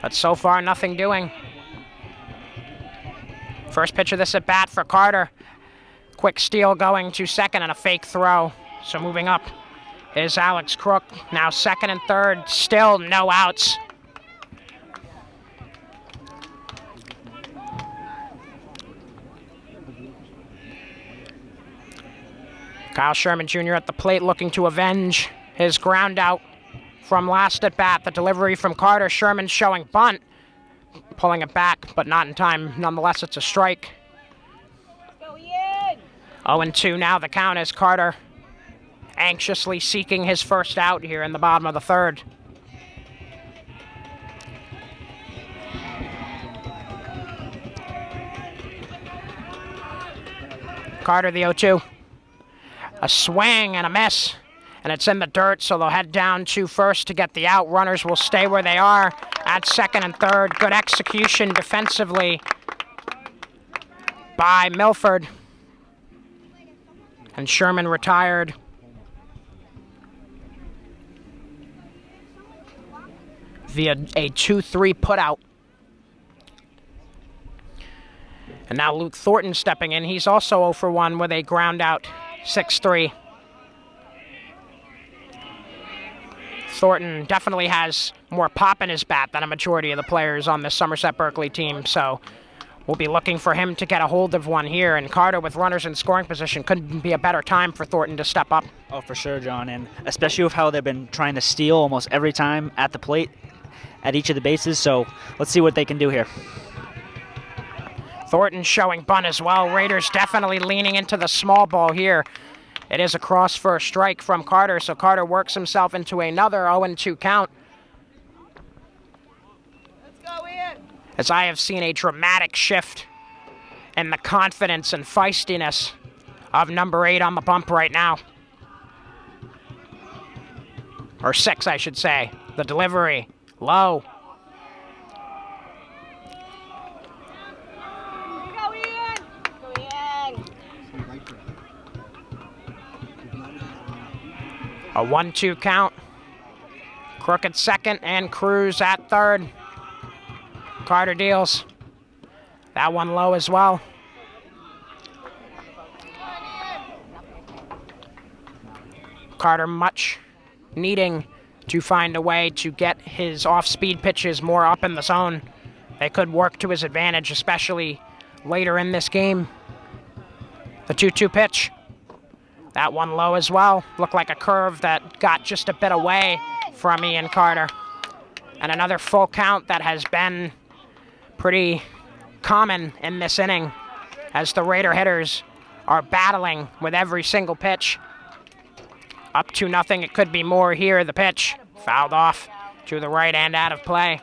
But so far, nothing doing. First pitch of this at bat for Carter. Quick steal going to second and a fake throw. So moving up is Alex Crook. Now second and third, still no outs. Kyle Sherman Jr. at the plate looking to avenge his ground out from last at bat. The delivery from Carter. Sherman showing bunt. Pulling it back, but not in time. Nonetheless, it's a strike. Go, Ian! 0-2 now the count as Carter anxiously seeking his first out here in the bottom of the third. Carter the 0-2. A swing and a miss. and it's in the dirt, so they'll head down to first to get the out. Runners will stay where they are at second and third. Good execution defensively by Milford. And Sherman retired. Via a 2-3 putout. And now Luke Thornton stepping in. He's also 0 for 1 with a ground out 6-3. Thornton definitely has more pop in his bat than a majority of the players on this Somerset Berkley team, so we'll be looking for him to get a hold of one here. And Carter, with runners in scoring position, couldn't be a better time for Thornton to step up. Oh, for sure, John, and especially with how they've been trying to steal almost every time at the plate at each of the bases, so let's see what they can do here. Thornton showing bunt as well. Raiders definitely leaning into the small ball here. It is a cross for a strike from Carter, so Carter works himself into another 0-2 count. Let's go in. As I have seen a dramatic shift in the confidence and feistiness of number 8 on the bump right now. Or 6, I should say. The delivery, low. Go in. Go in. A 1-2 count. Crook at second and Cruz at third. Carter deals. That one low as well. Carter much needing to find a way to get his off-speed pitches more up in the zone. They could work to his advantage, especially later in this game. The 2-2 pitch. That one low as well. Looked like a curve that got just a bit away from Ian Carter. And another full count that has been pretty common in this inning as the Raider hitters are battling with every single pitch. Up 2-0, it could be more here. The pitch fouled off to the right and out of play.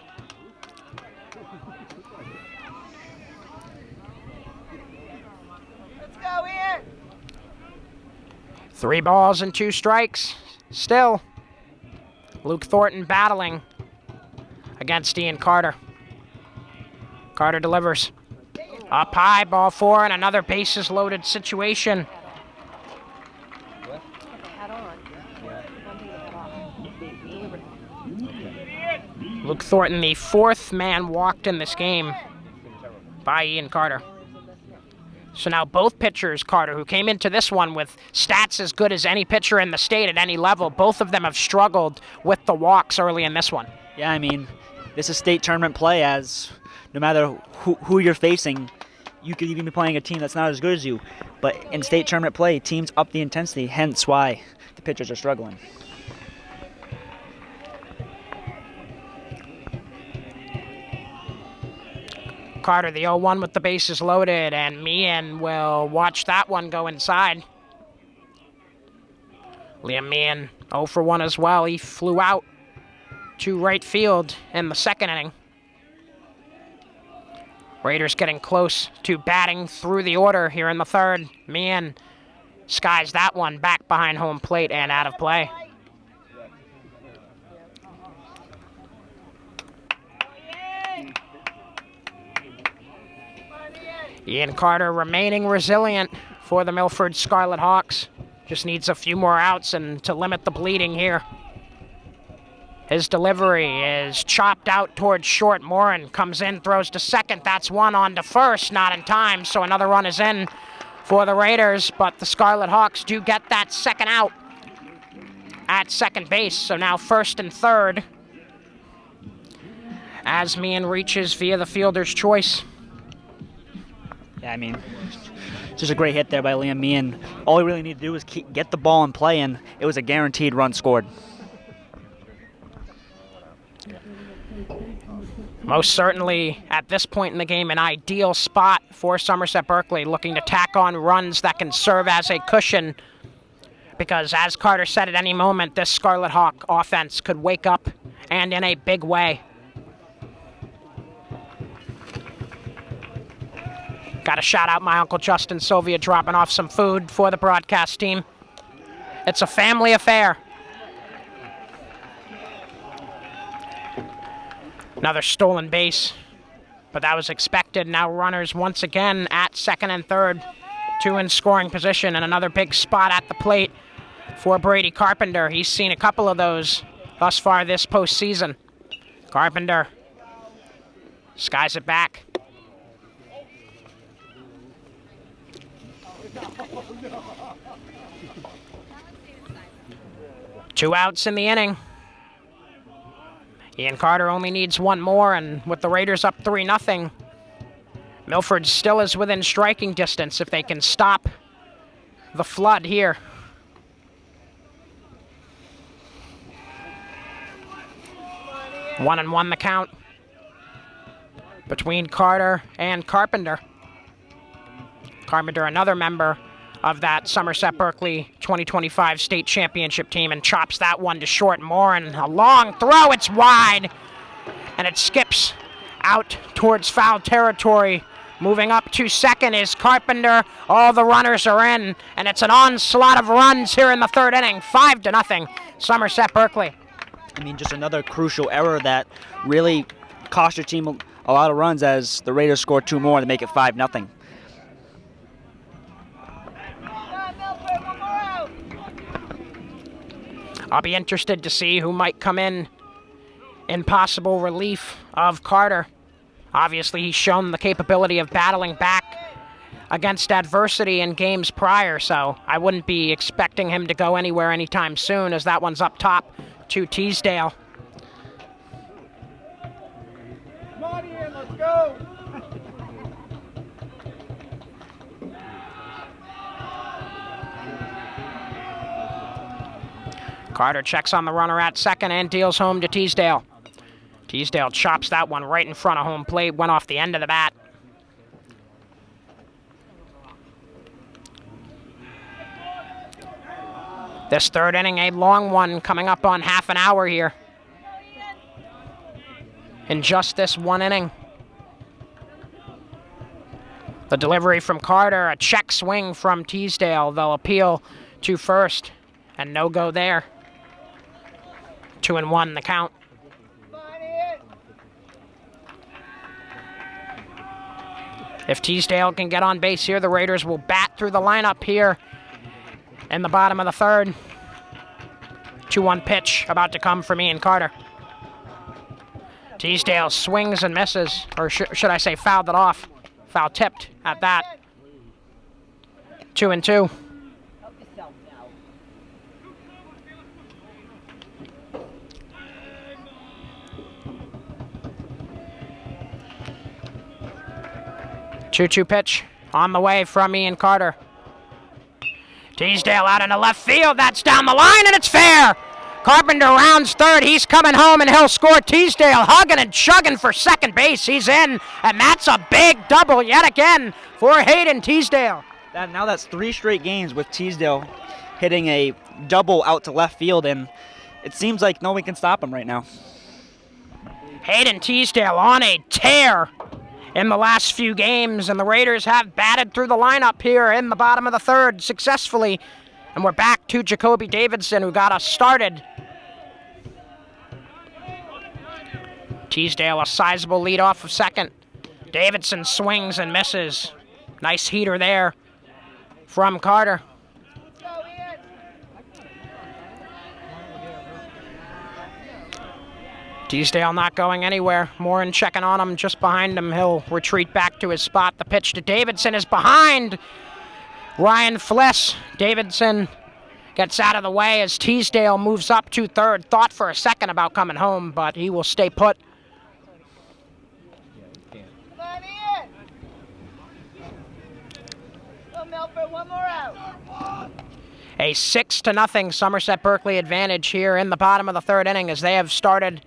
Let's go in. 3 balls and 2 strikes. Still, Luke Thornton battling against Ian Carter. Carter delivers. Up high, ball 4, and another bases-loaded situation. Luke Thornton, the 4th man walked in this game by Ian Carter. So now both pitchers, Carter, who came into this one with stats as good as any pitcher in the state at any level, both of them have struggled with the walks early in this one. Yeah, I mean, this is state tournament play, as no matter who you're facing, you could even be playing a team that's not as good as you. But in state tournament play, teams up the intensity, hence why the pitchers are struggling. Carter, the 0-1 with the bases loaded, and Meehan will watch that one go inside. Liam Meehan 0 for 1 as well. He flew out to right field in the second inning. Raiders getting close to batting through the order here in the third. Meehan skies that one back behind home plate and out of play. Ian Carter remaining resilient for the Milford Scarlet Hawks. Just needs a few more outs and to limit the bleeding here. His delivery is chopped out towards short. Morin comes in, throws to second. That's one on to first, not in time, so another run is in for the Raiders, but the Scarlet Hawks do get that second out at second base, so now first and third as Meehan reaches via the fielder's choice. Yeah, I mean, just a great hit there by Liam Meehan. All he really needed to do was get the ball in play, and it was a guaranteed run scored. Most certainly, at this point in the game, an ideal spot for Somerset Berkley, looking to tack on runs that can serve as a cushion. Because, as Carter said, at any moment, this Scarlet Hawk offense could wake up, and in a big way. Got to shout out my Uncle Justin Sylvia dropping off some food for the broadcast team. It's a family affair Another stolen base, but that was expected. Now runners once again at second and third, 2 in scoring position, and another big spot at the plate for Brady Carpenter. He's seen a couple of those thus far this postseason. Carpenter skies it back. Two outs in the inning. Ian Carter only needs one more, and with the Raiders up 3-0, Milford still is within striking distance if they can stop the flood here. 1-1 the count between Carter and Carpenter. Carpenter, another member of that Somerset Berkley 2025 state championship team, and chops that one to short. Morin, a long throw, it's wide, and it skips out towards foul territory. Moving up to second is Carpenter. All the runners are in, and it's an onslaught of runs here in the third inning. 5-0, Somerset Berkley. I mean, just another crucial error that really cost your team a lot of runs, as the Raiders scored 2 more to make it 5-0. I'll be interested to see who might come in possible relief of Carter. Obviously, he's shown the capability of battling back against adversity in games prior, so I wouldn't be expecting him to go anywhere anytime soon, as that one's up top to Teasdale. Come on, Ian, let's go. Carter checks on the runner at second and deals home to Teasdale. Teasdale chops that one right in front of home plate, went off the end of the bat. This third inning, a long one, coming up on half an hour here in just this one inning. The delivery from Carter, a check swing from Teasdale. They'll appeal to first, and no go there. 2-1 the count. If Teasdale can get on base here, the Raiders will bat through the lineup here in the bottom of the third. 2-1 pitch about to come from Ian Carter. Teasdale swings and misses, or should I say fouled it off. Foul tipped at that. 2-2. 2-2 pitch on the way from Ian Carter. Teasdale out into left field. That's down the line, and it's fair. Carpenter rounds third. He's coming home, and he'll score. Teasdale hugging and chugging for second base. He's in, and that's a big double yet again for Hayden Teasdale. Now that's 3 straight games with Teasdale hitting a double out to left field, and it seems like no one can stop him right now. Hayden Teasdale on a tear in the last few games, and the Raiders have batted through the lineup here in the bottom of the third successfully. And we're back to Jacoby Davidson, who got us started. Teasdale a sizable lead off of second. Davidson swings and misses. Nice heater there from Carter. Teasdale not going anywhere. Morin checking on him just behind him. He'll retreat back to his spot. The pitch to Davidson is behind Ryan Fliss. Davidson gets out of the way as Teasdale moves up to third. Thought for a second about coming home, but he will stay put. Come on, Ian. Go, Milford, one more out. A 6-0 Somerset Berkley advantage here in the bottom of the third inning, as they have started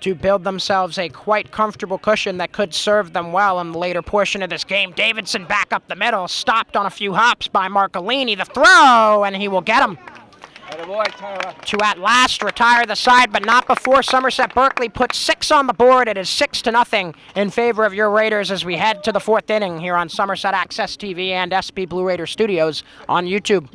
to build themselves a quite comfortable cushion that could serve them well in the later portion of this game. Davidson back up the middle, stopped on a few hops by Marcolini. The throw, and he will get him. To at last retire the side, but not before Somerset Berkley puts 6 on the board. It is 6-0 in favor of your Raiders as we head to the fourth inning here on Somerset Access TV and SB Blue Raider Studios on YouTube.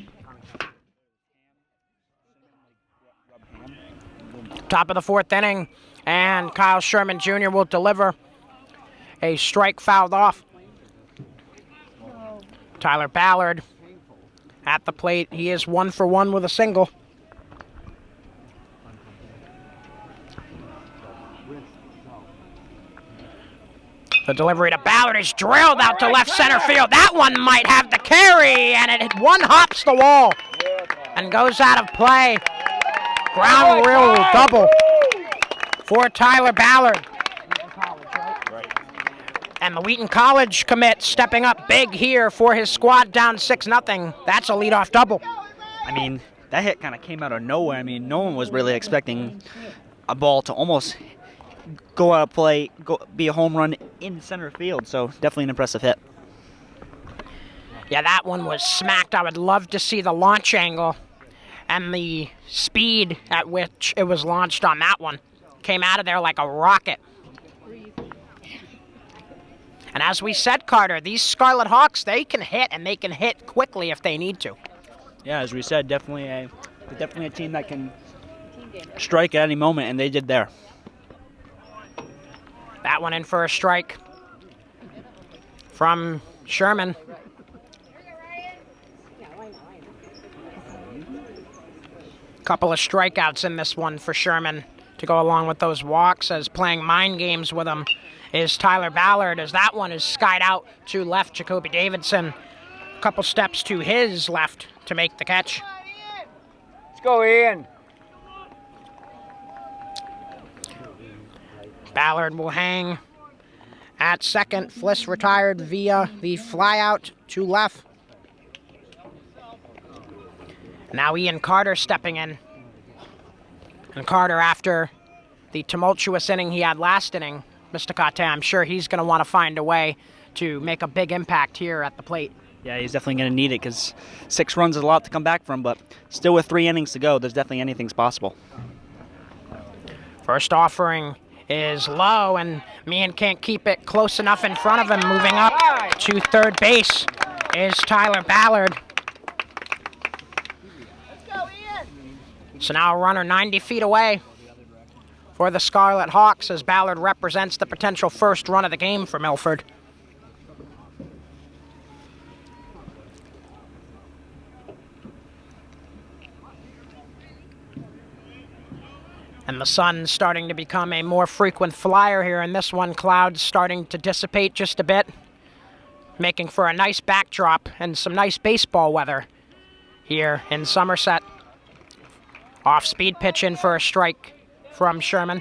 Top of the fourth inning. And Kyle Sherman Jr. will deliver a strike fouled off. Tyler Ballard at the plate. He is 1 for 1 with a single. The delivery to Ballard is drilled out to left center field. That one might have the carry, and it one hops the wall and goes out of play. Ground rule double for Tyler Ballard. And the Wheaton College commit stepping up big here for his squad, down 6-0. That's a leadoff double. I mean, that hit kind of came out of nowhere. I mean, no one was really expecting a ball to almost go out of play, be a home run in center field. So definitely an impressive hit. Yeah, that one was smacked. I would love to see the launch angle and the speed at which it was launched on that one. Came out of there like a rocket. And as we said, Carter, these Scarlet Hawks, they can hit, and they can hit quickly if they need to. Yeah, as we said, definitely a team that can strike at any moment, and they did there. That one in for a strike from Sherman. Couple of strikeouts in this one for Sherman to go along with those walks, as playing mind games with him is Tyler Ballard, as that one is skied out to left. Jacoby Davidson a couple steps to his left to make the catch. Let's go, Ian. Ballard will hang at second. Fliss retired via the flyout to left. Now Ian Carter stepping in. And Carter, after the tumultuous inning he had last inning, Mr. Cotte, I'm sure he's going to want to find a way to make a big impact here at the plate. Yeah, he's definitely going to need it because 6 runs is a lot to come back from, but still with 3 innings to go, there's definitely anything's possible. First offering is low, and Meehan can't keep it close enough in front of him. Moving up to third base is Tyler Ballard. So now a runner 90 feet away for the Scarlet Hawks, as Ballard represents the potential first run of the game for Milford. And the sun's starting to become a more frequent flyer here in this one. Clouds starting to dissipate just a bit, making for a nice backdrop and some nice baseball weather here in Somerset. Off-speed pitch in for a strike from Sherman.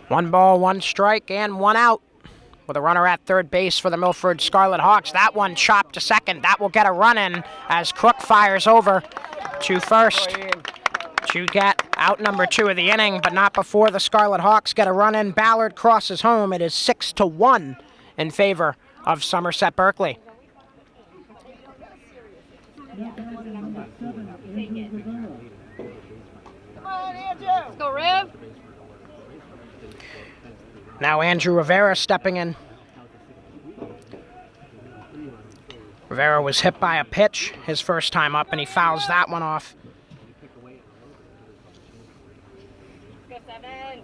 One ball, one strike, and one out, with a runner at third base for the Milford Scarlet Hawks. That one chopped to second. That will get a run in as Crook fires over to first to get out number 2 of the inning, but not before the Scarlet Hawks get a run in. Ballard crosses home. It is 6-1 in favor of Somerset Berkley. Let's go, Rev. Now Andrew Rivera stepping in. Rivera was hit by a pitch his first time up, and he fouls that one off. Go, 7.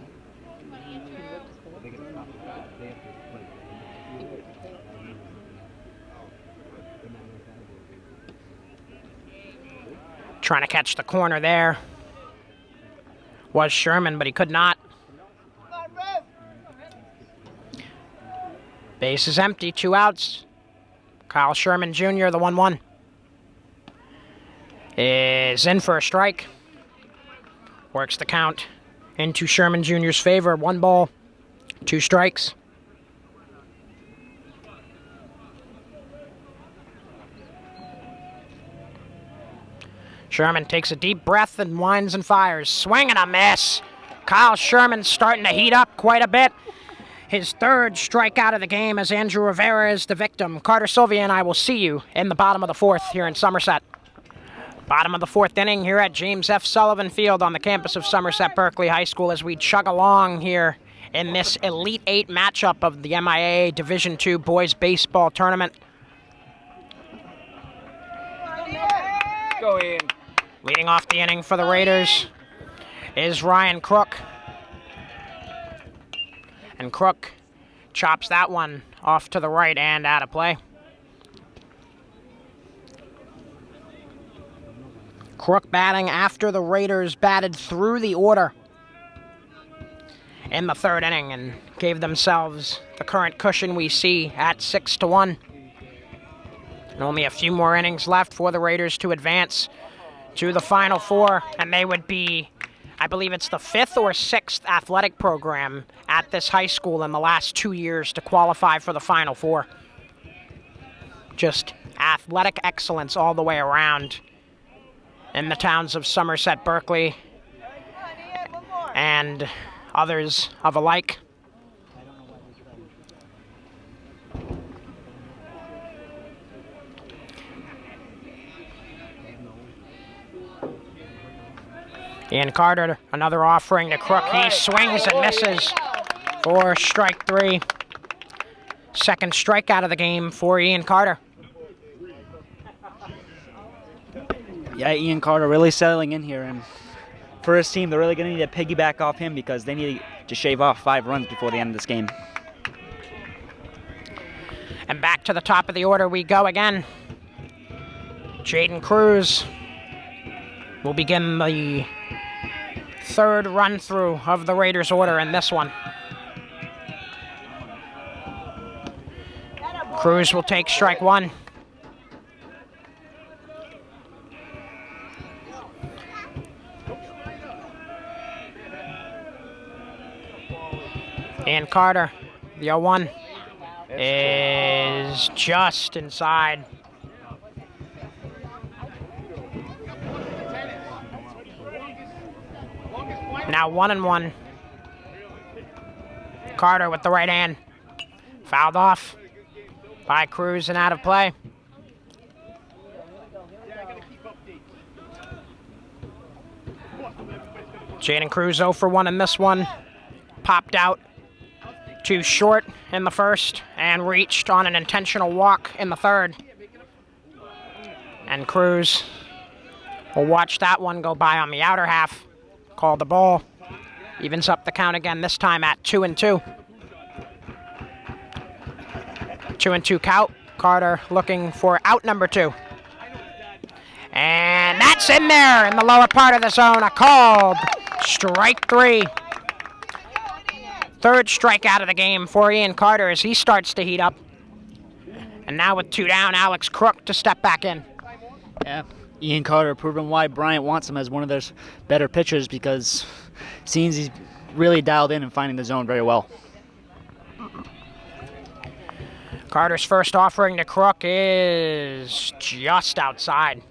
Trying to catch the corner there was Sherman, but he could not. Base is empty, 2 outs. Kyle Sherman Jr., the 1-1, is in for a strike. Works the count into Sherman Jr.'s favor. 1 ball, 2 strikes. Sherman takes a deep breath and winds and fires. Swing and a miss. Kyle Sherman starting to heat up quite a bit. His 3rd strikeout of the game, as Andrew Rivera is the victim. Carter Sylvia and I will see you in the bottom of the 4th here in Somerset. Bottom of the 4th inning here at James F. Sullivan Field on the campus of Somerset Berkley High School, as we chug along here in this Elite 8 matchup of the MIAA Division II Boys Baseball Tournament. Go, Ian. Leading off the inning for the Raiders is Ryan Crook. And Crook chops that one off to the right and out of play. Crook batting after the Raiders batted through the order in the third inning and gave themselves the current cushion we see at 6-1. And only a few more innings left for the Raiders to advance to the Final Four, and they would be, I believe it's the 5th or 6th athletic program at this high school in the last 2 years to qualify for the Final Four. Just athletic excellence all the way around in the towns of Somerset Berkley and others of alike. Ian Carter, another offering to Crook. He swings and misses for strike 3. Second strikeout of the game for Ian Carter. Yeah, Ian Carter really settling in here, and for his team, they're really going to need to piggyback off him because they need to shave off 5 runs before the end of this game. And back to the top of the order we go again. Jaden Cruz will begin the third run-through of the Raiders' order in this one. Cruz will take strike 1. And Carter, the 0-1, is just inside. Now 1-1. Carter with the right hand. Fouled off by Cruz and out of play. Jaden Cruz 0 for 1 in this one. Popped out too short in the first and reached on an intentional walk in the third. And Cruz will watch that one go by on the outer half. Call the ball. Evens up the count again, this time at 2-2. 2-2 count. Carter looking for out number 2. And that's in there in the lower part of the zone. A called strike 3. Third strikeout of the game for Ian Carter as he starts to heat up. And now with 2 down, Alex Crook to step back in. Yeah, Ian Carter proving why Bryant wants him as one of their better pitchers because it seems he's really dialed in and finding the zone very well. Carter's first offering to Crook is just outside.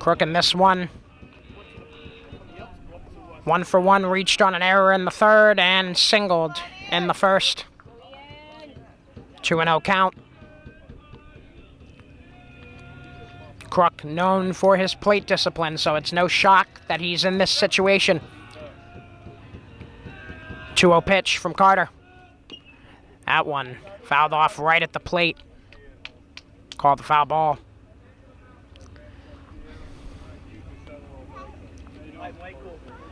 Crook in this one. 1 for 1, reached on an error in the third and singled in the first. 2-0 count. Crook known for his plate discipline, so it's no shock that he's in this situation. 2-0 pitch from Carter. That one fouled off right at the plate. Called the foul ball.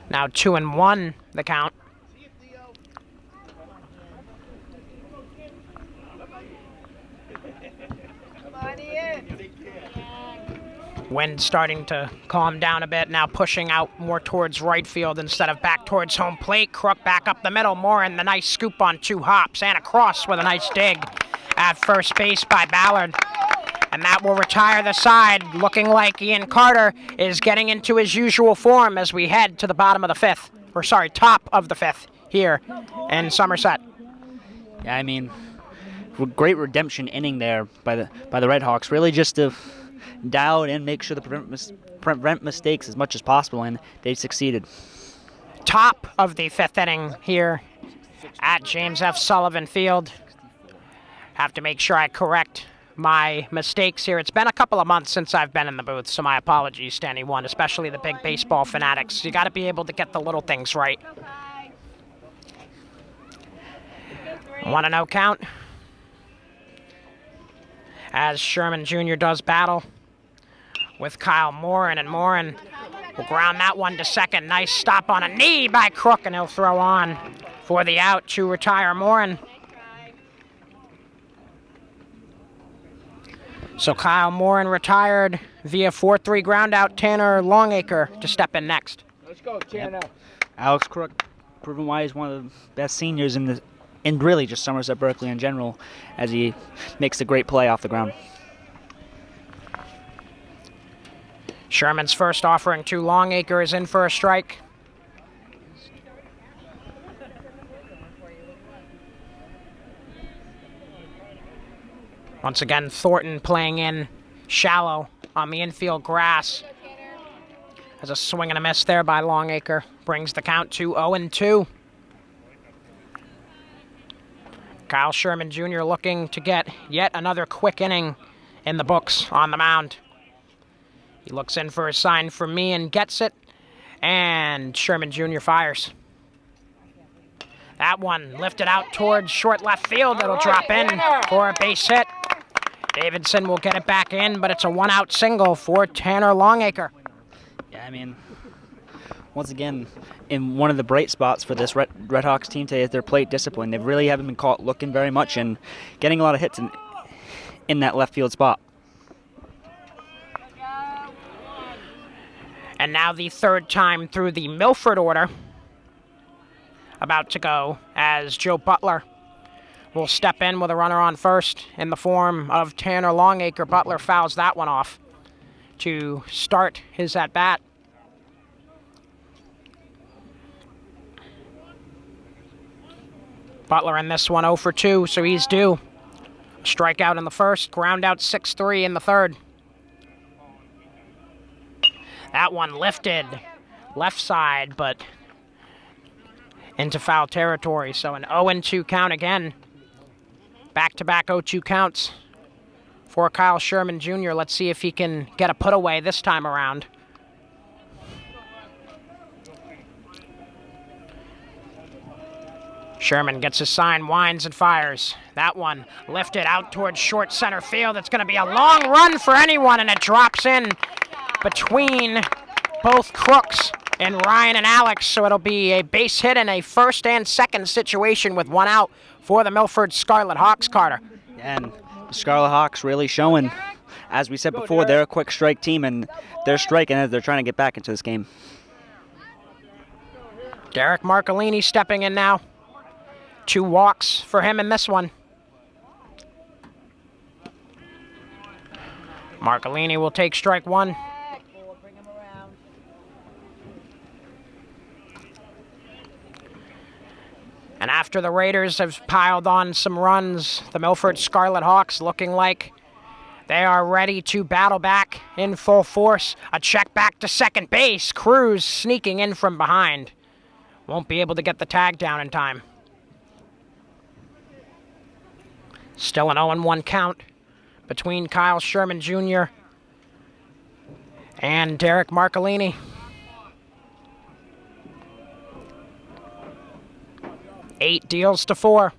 Now 2-1 the count. Wind starting to calm down a bit, now pushing out more towards right field instead of back towards home plate. Crook back up the middle, Morin the nice scoop on 2 hops, and across with a nice dig at first base by Ballard. And that will retire the side, looking like Ian Carter is getting into his usual form as we head to the bottom of the 5th, or sorry, top of the 5th here in Somerset. Yeah, I mean, great redemption inning there by the Redhawks, really just to dial it in, make sure to prevent mistakes as much as possible, and they succeeded. Top of the 5th inning here at James F. Sullivan Field. Have to make sure I correct my mistakes here. It's been a couple of months since I've been in the booth, so my apologies to anyone, especially the big baseball fanatics. You got to be able to get the little things right. 1-0 count. as Sherman Jr. does battle with Kyle Morin, and Morin will ground that one to second. Nice stop on a knee by Crook, and he'll throw on for the out to retire Morin. So Kyle Morin retired via 4-3 ground out. Tanner Longacre to step in next. Let's go, Tanner. Alex Crook, proven why he's one of the best seniors in really just Somerset Berkley in general, as he makes a great play off the ground. Sherman's first offering to Longacre is in for a strike. Once again, Thornton playing in shallow on the infield grass. As a swing and a miss there by Longacre brings the count to 0-2. Kyle Sherman Jr. looking to get yet another quick inning in the books on the mound. He looks in for a sign from me and gets it, and Sherman Jr. fires. That one lifted out towards short left field. It'll drop in for a base hit. Davidson will get it back in, but it's a one-out single for Tanner Longacre. Yeah, I mean, once again, in one of the bright spots for this Redhawks team today is their plate discipline. They really haven't been caught looking very much and getting a lot of hits in that left field spot. And now the third time through the Milford order. About to go as Joe Butler will step in with a runner on first in the form of Tanner Longacre. Butler fouls that one off to start his at-bat. Butler in this one 0 for 2, so he's due. Strikeout in the first, ground out 6-3 in the third. That one lifted left side, but into foul territory. So an 0-2 count again. Back-to-back 0-2 counts for Kyle Sherman Jr. Let's see if he can get a put away this time around. Sherman gets his sign, winds and fires. That one lifted out towards short center field. It's going to be a long run for anyone, and it drops in between both Crooks and Ryan and Alex, so it'll be a base hit in a first and second situation with one out for the Milford Scarlet Hawks, Carter. And the Scarlet Hawks really showing, as we said before, they're a quick strike team, and they're striking as they're trying to get back into this game. Derek Marcolini stepping in now. 2 walks for him in this one. Marcolini will take strike 1. And after the Raiders have piled on some runs, the Milford Scarlet Hawks looking like they are ready to battle back in full force. A check back to second base. Cruz sneaking in from behind. Won't be able to get the tag down in time. Still an 0-1 count between Kyle Sherman Jr. and Derek Marcolini. 8 deals to 4.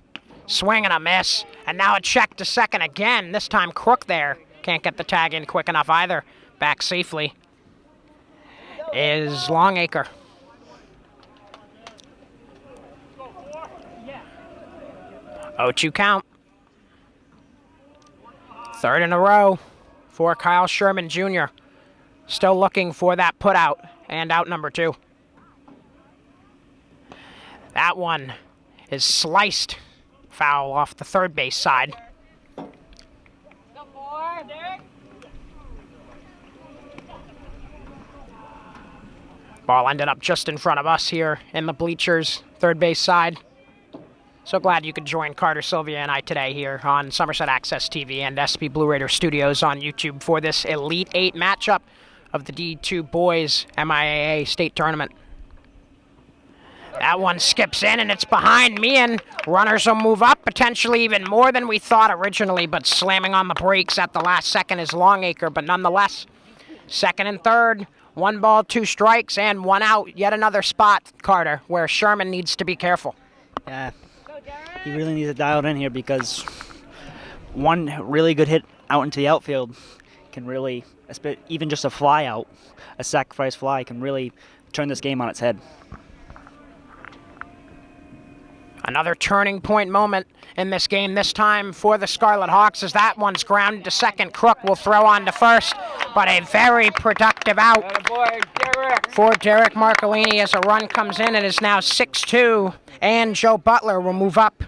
Swing and a miss. And now a check to second again. This time Crook there. Can't get the tag in quick enough either. Back safely is Longacre. Oh, 2 count. Third in a row for Kyle Sherman Jr. Still looking for that put out and out number 2. That one is sliced foul off the third base side. Ball ended up just in front of us here in the bleachers, third base side. So glad you could join Carter Sylvia and I today here on Somerset Access TV and SP Blue Raider Studios on YouTube for this Elite 8 matchup of the D2 Boys MIAA State Tournament. That one skips in, and it's behind me, and runners will move up, potentially even more than we thought originally, but slamming on the brakes at the last second is Longacre, but nonetheless, second and third, 1 ball, 2 strikes, and 1 out. Yet another spot, Carter, where Sherman needs to be careful. Yeah, he really needs to dial it in here because one really good hit out into the outfield can really, even just a fly out, a sacrifice fly, can really turn this game on its head. Another turning point moment in this game, this time for the Scarlet Hawks, as that one's grounded to second. Crook will throw on to first, but a very productive out for Derek Marcolini as a run comes in. It is now 6-2, and Joe Butler will move up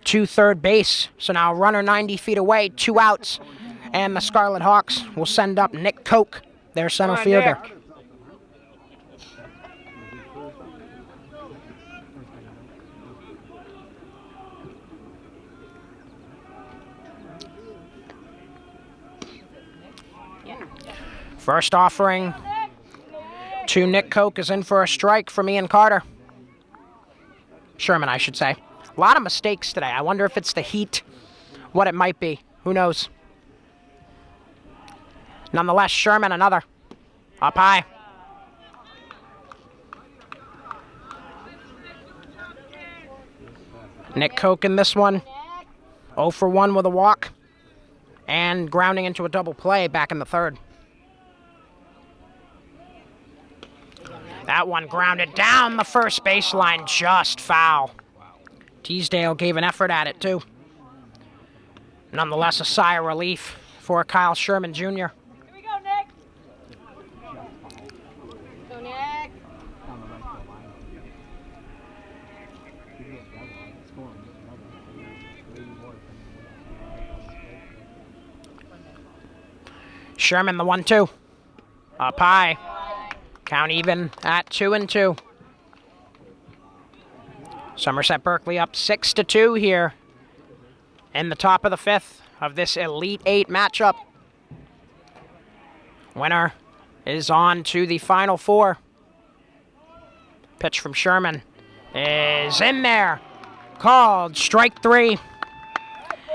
to third base. So now runner 90 feet away, 2 outs, and the Scarlet Hawks will send up Nick Koch, their center fielder. Nick. First offering to Nick Koch is in for a strike from Ian Carter. Sherman, I should say. A lot of mistakes today. I wonder if it's the heat, what it might be. Who knows? Nonetheless, Sherman, another. Up high. Nick Koch in this one. 0 for 1 with a walk. And grounding into a double play back in the third. That one grounded down the first baseline, just foul. Teasdale gave an effort at it, too. Nonetheless, a sigh of relief for Kyle Sherman Jr. Here we go, Nick. Go, Nick. Sherman, the 1-2. Up high. Count even at 2-2. Somerset Berkley up 6-2 here in the top of the 5th of this Elite 8 matchup. Winner is on to the Final 4. Pitch from Sherman is in there. Called strike 3.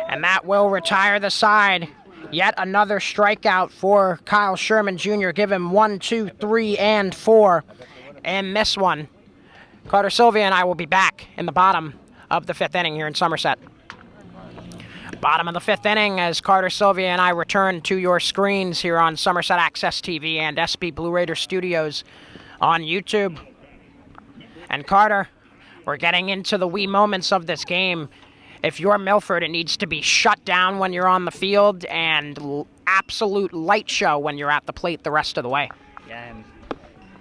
And that will retire the side. Yet another strikeout for Kyle Sherman Jr. Give him 1, 2, 3, and 4 in this one. Carter Sylvia and I will be back in the bottom of the 5th inning here in Somerset. Bottom of the 5th inning as Carter Sylvia and I return to your screens here on Somerset Access TV and SB Blue Raider Studios on YouTube. And Carter, we're getting into the wee moments of this game. If you're Milford, it needs to be shut down when you're on the field and absolute light show when you're at the plate the rest of the way. Yeah, and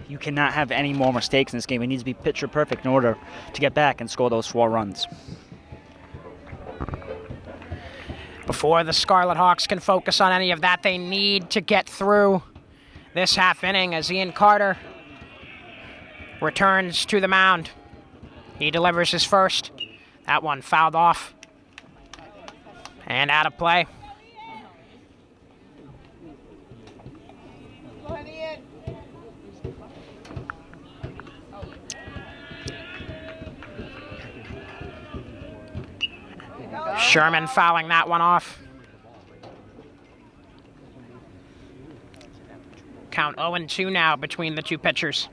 you cannot have any more mistakes in this game. It needs to be picture perfect in order to get back and score those 4 runs. Before the Scarlet Hawks can focus on any of that, they need to get through this half inning as Ian Carter returns to the mound. He delivers his first. That one fouled off and out of play. Sherman fouling that one off. Count 0-2 now between the two pitchers.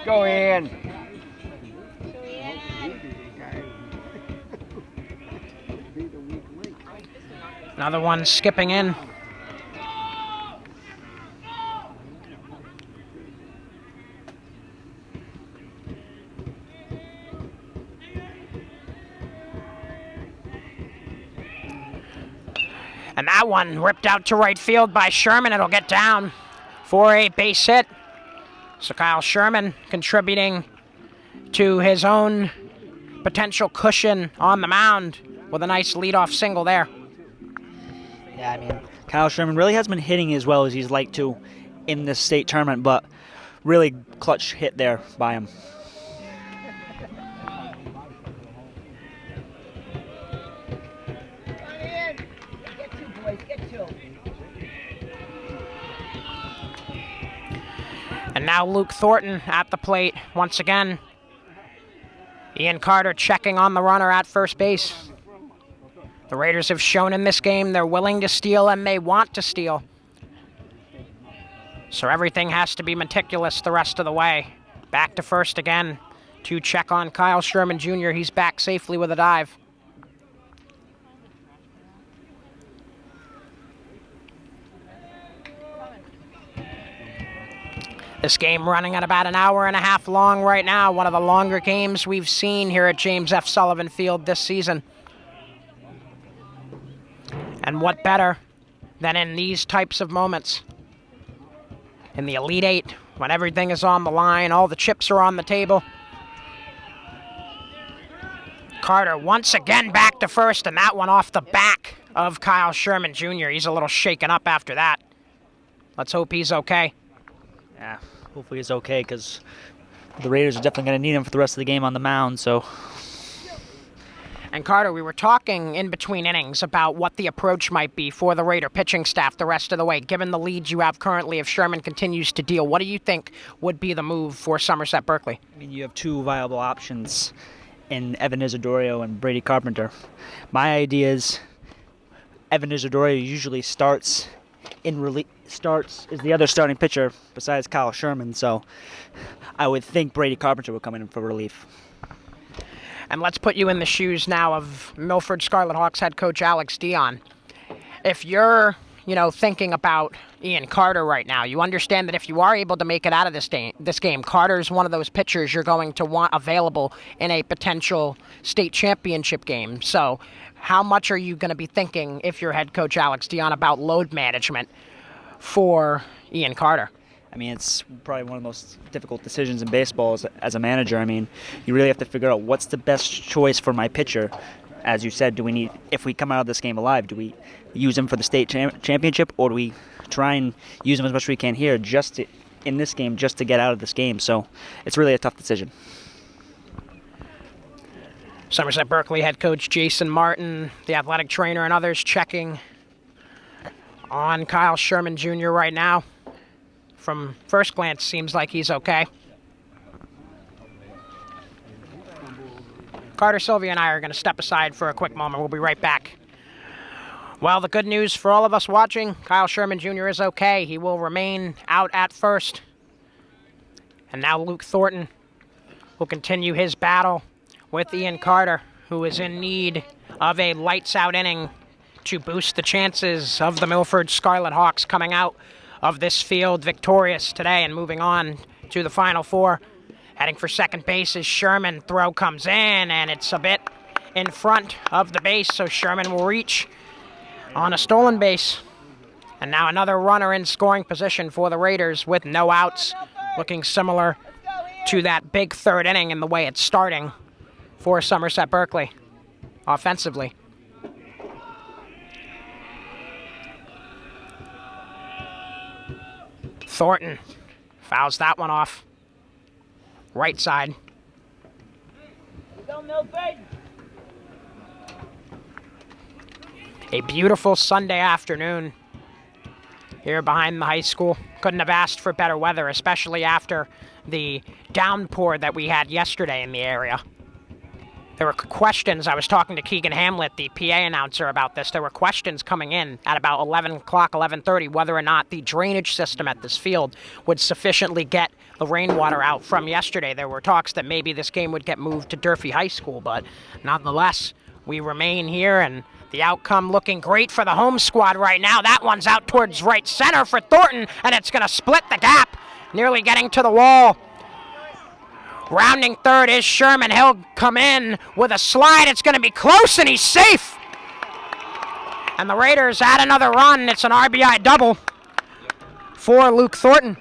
Go in. Another one skipping in. And that one ripped out to right field by Sherman. It'll get down for a base hit. So Kyle Sherman contributing to his own potential cushion on the mound with a nice leadoff single there. Yeah, I mean, Kyle Sherman really hasn't been hitting as well as he's like to in this state tournament, but really clutch hit there by him. And now Luke Thornton at the plate once again. Ian Carter checking on the runner at first base. The Raiders have shown in this game they're willing to steal and they want to steal. So everything has to be meticulous the rest of the way. Back to first again to check on Kyle Sherman Jr. He's back safely with a dive. This game running at about an hour and a half long right now, one of the longer games we've seen here at James F. Sullivan Field this season. And what better than in these types of moments? In the Elite Eight, when everything is on the line, all the chips are on the table. Carter once again back to first, and that one off the back of Kyle Sherman Jr. He's a little shaken up after that. Let's hope he's okay. Yeah, hopefully he's okay, because the Raiders are definitely going to need him for the rest of the game on the mound, so... And Carter, we were talking in between innings about what the approach might be for the Raider pitching staff the rest of the way. Given the lead you have currently, if Sherman continues to deal, what do you think would be the move for Somerset Berkley? I mean, you have two viable options in Evan Isidorio and Brady Carpenter. My idea is Evan Isidorio usually starts is the other starting pitcher besides Kyle Sherman, so I would think Brady Carpenter would come in for relief. And let's put you in the shoes now of Milford Scarlet Hawks head coach Alex Dion. If you're, thinking about Ian Carter right now, you understand that if you are able to make it out of this game, Carter's one of those pitchers you're going to want available in a potential state championship game. So how much are you going to be thinking, if you're head coach Alex Dion, about load management for Ian Carter? I mean, it's probably one of the most difficult decisions in baseball as a manager. I mean, you really have to figure out what's the best choice for my pitcher. As you said, if we come out of this game alive, do we use him for the state championship, or do we try and use him as much as we can here in this game just to get out of this game? So it's really a tough decision. Somerset Berkley head coach Jason Martin, the athletic trainer, and others checking on Kyle Sherman Jr. right now. From first glance, seems like he's okay. Carter, Sylvia, and I are going to step aside for a quick moment. We'll be right back. Well, the good news for all of us watching, Kyle Sherman Jr. is okay. He will remain out at first. And now Luke Thornton will continue his battle with Ian Carter, who is in need of a lights-out inning to boost the chances of the Milford Scarlet Hawks coming out of this field victorious today and moving on to the Final Four. Heading for second base as Sherman. Throw comes in, and it's a bit in front of the base, so Sherman will reach on a stolen base. And now another runner in scoring position for the Raiders with no outs, looking similar to that big third inning in the way it's starting for Somerset Berkley offensively. Thornton fouls that one off. Right side. Go, Milford. A beautiful Sunday afternoon here behind the high school. Couldn't have asked for better weather, especially after the downpour that we had yesterday in the area. There were questions. I was talking to Keegan Hamlet, the PA announcer, about this. There were questions coming in at about 11 o'clock, 11:30, whether or not the drainage system at this field would sufficiently get the rainwater out from yesterday. There were talks that maybe this game would get moved to Durfee High School, but nonetheless, we remain here, and the outcome looking great for the home squad right now. That one's out towards right center for Thornton, and it's going to split the gap, nearly getting to the wall. Rounding third is Sherman. He'll come in with a slide. It's going to be close, and he's safe. And the Raiders add another run. It's an RBI double for Luke Thornton.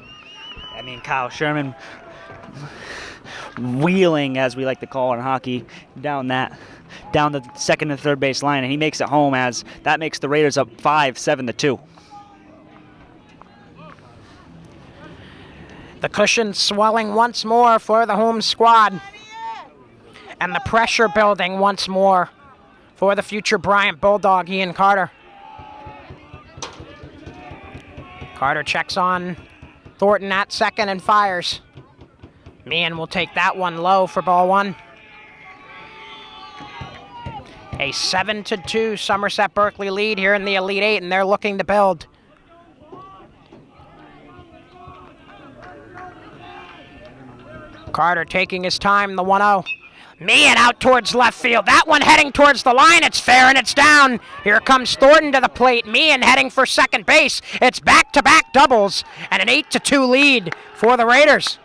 I mean, Kyle Sherman wheeling, as we like to call it in hockey, down the second and third base line, and he makes it home, as that makes the Raiders up 5-7-2. The cushion swelling once more for the home squad. And the pressure building once more for the future Bryant Bulldog, Ian Carter. Carter checks on Thornton at second and fires. Meehan will take that one low for ball one. A 7-2 Somerset Berkley lead here in the Elite Eight, and they're looking to build. Carter taking his time, the 1-0. Meehan out towards left field. That one heading towards the line. It's fair and it's down. Here comes Thornton to the plate. Meehan heading for second base. It's back-to-back doubles and an 8-2 lead for the Raiders.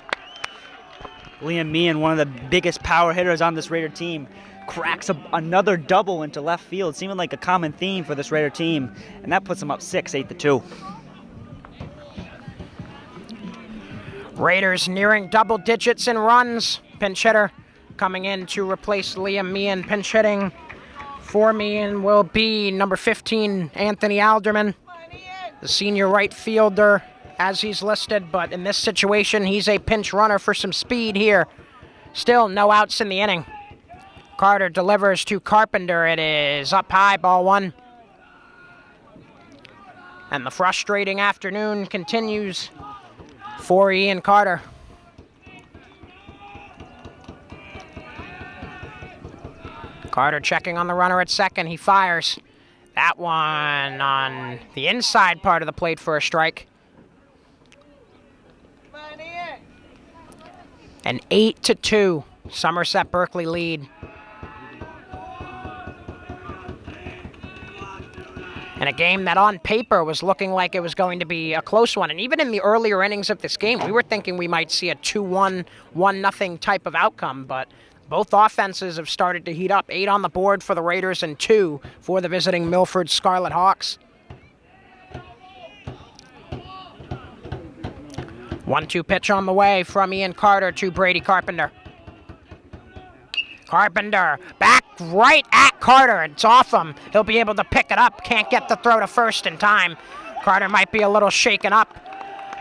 Liam Meehan, one of the biggest power hitters on this Raider team, cracks another double into left field, seeming like a common theme for this Raider team, and that puts them up 6, 8-2. Raiders nearing double digits in runs. Pinch hitter coming in to replace Liam Meehan. Pinch hitting for Meehan will be number 15, Anthony Alderman, the senior right fielder as he's listed, but in this situation, he's a pinch runner for some speed here. Still no outs in the inning. Carter delivers to Carpenter. It is up high, ball one. And the frustrating afternoon continues for Ian Carter. Carter checking on the runner at second. He fires. That one on the inside part of the plate for a strike. An 8-2 Somerset Berkley lead. And a game that on paper was looking like it was going to be a close one. And even in the earlier innings of this game, we were thinking we might see a 2-1, 1-0 type of outcome. But both offenses have started to heat up. 8 on the board for the Raiders and 2 for the visiting Milford Scarlet Hawks. 1-2 pitch on the way from Ian Carter to Brady Carpenter. Carpenter back right at Carter. It's off him. He'll be able to pick it up. Can't get the throw to first in time. Carter might be a little shaken up.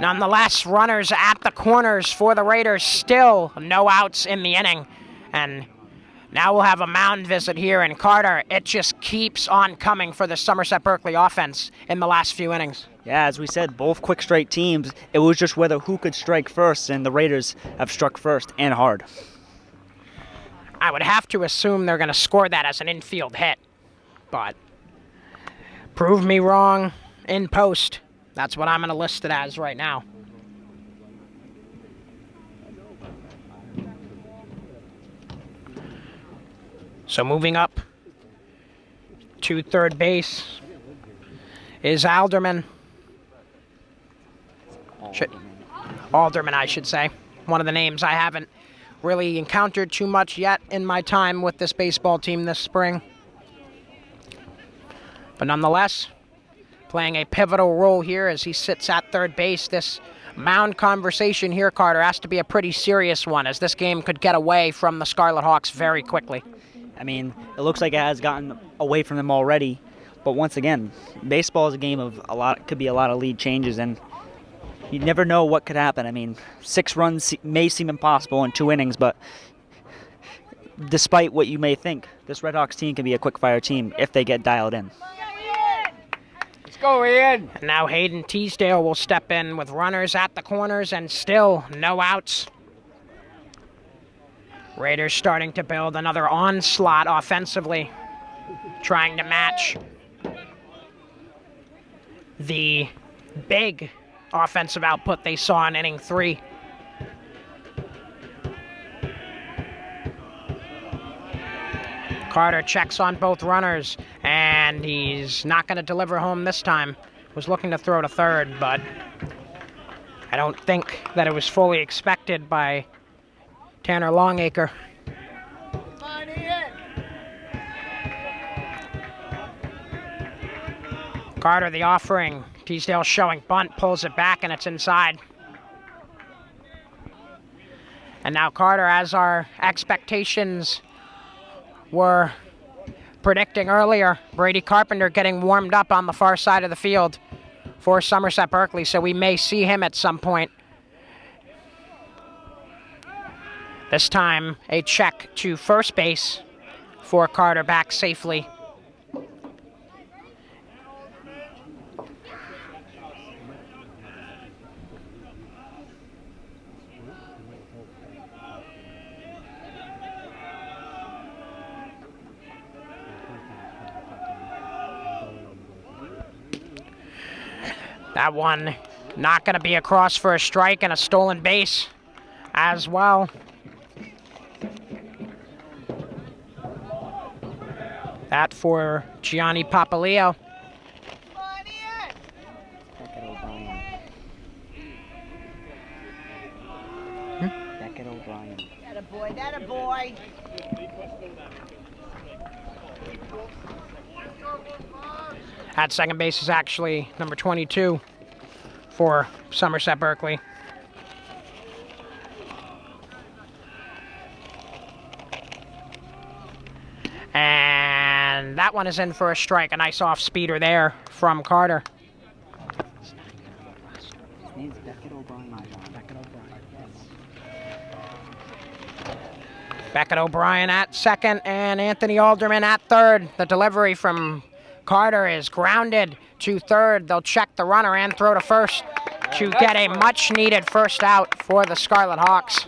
Nonetheless, runners at the corners for the Raiders. Still no outs in the inning. And now we'll have a mound visit here. And Carter, it just keeps on coming for the Somerset Berkley offense in the last few innings. Yeah, as we said, both quick strike teams. It was just whether who could strike first, and the Raiders have struck first and hard. I would have to assume they're going to score that as an infield hit. But prove me wrong in post. That's what I'm going to list it as right now. So moving up to third base is Alderman. Alderman, I should say. One of the names I haven't really encountered too much yet in my time with this baseball team this spring. But nonetheless, playing a pivotal role here as he sits at third base. This mound conversation here, Carter, has to be a pretty serious one, as this game could get away from the Scarlet Hawks very quickly. I mean, it looks like it has gotten away from them already. But once again, baseball is a game of could be a lot of lead changes, and you never know what could happen. I mean, 6 runs may seem impossible in 2 innings, but despite what you may think, this Red Hawks team can be a quick-fire team if they get dialed in. Let's go, Ian. And now Hayden Teasdale will step in with runners at the corners and still no outs. Raiders starting to build another onslaught offensively, trying to match the big offensive output they saw in inning 3. Carter checks on both runners, and he's not going to deliver home this time. Was looking to throw to third, but I don't think that it was fully expected by Tanner Longacre. Carter the offering. Teasdale showing bunt, pulls it back, and it's inside. And now Carter, as our expectations were predicting earlier, Brady Carpenter getting warmed up on the far side of the field for Somerset Berkley, so we may see him at some point. This time, a check to first base for Carter, back safely. That one not going to be across for a strike, and a stolen base as well. That for Gianni Papaleo. Come on, Ian. Beckett O'Brien. That a boy, that a boy. At second base is actually number 22 for Somerset Berkley. And that one is in for a strike. A nice off speeder there from Carter. His name's Beckett O'Brien. Beckett O'Brien at second and Anthony Alderman at third. The delivery from Carter is grounded to third. They'll check the runner and throw to first to get a much-needed first out for the Scarlet Hawks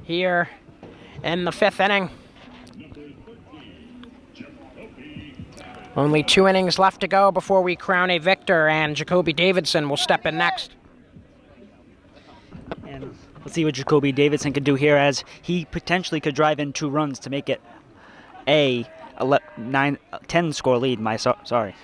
here in the fifth inning. Only 2 innings left to go before we crown a victor, and Jacoby Davidson will step in next. And let's see what Jacoby Davidson could do here, as he potentially could drive in 2 runs to make it a 10 score lead. Sorry.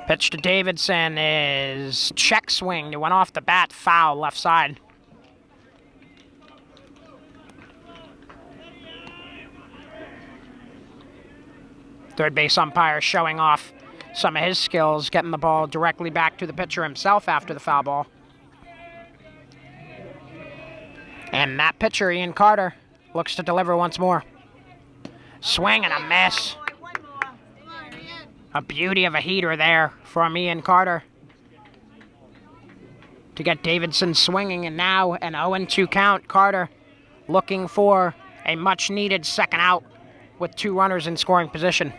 Pitch to Davidson is check swing. It went off the bat, foul left side. Third base umpire showing off some of his skills, getting the ball directly back to the pitcher himself after the foul ball. And that pitcher, Ian Carter, looks to deliver once more. Swing and a miss. One more. Come on, Ian. A beauty of a heater there from Ian Carter to get Davidson swinging, and now an 0-2 count. Carter looking for a much-needed second out with 2 runners in scoring position.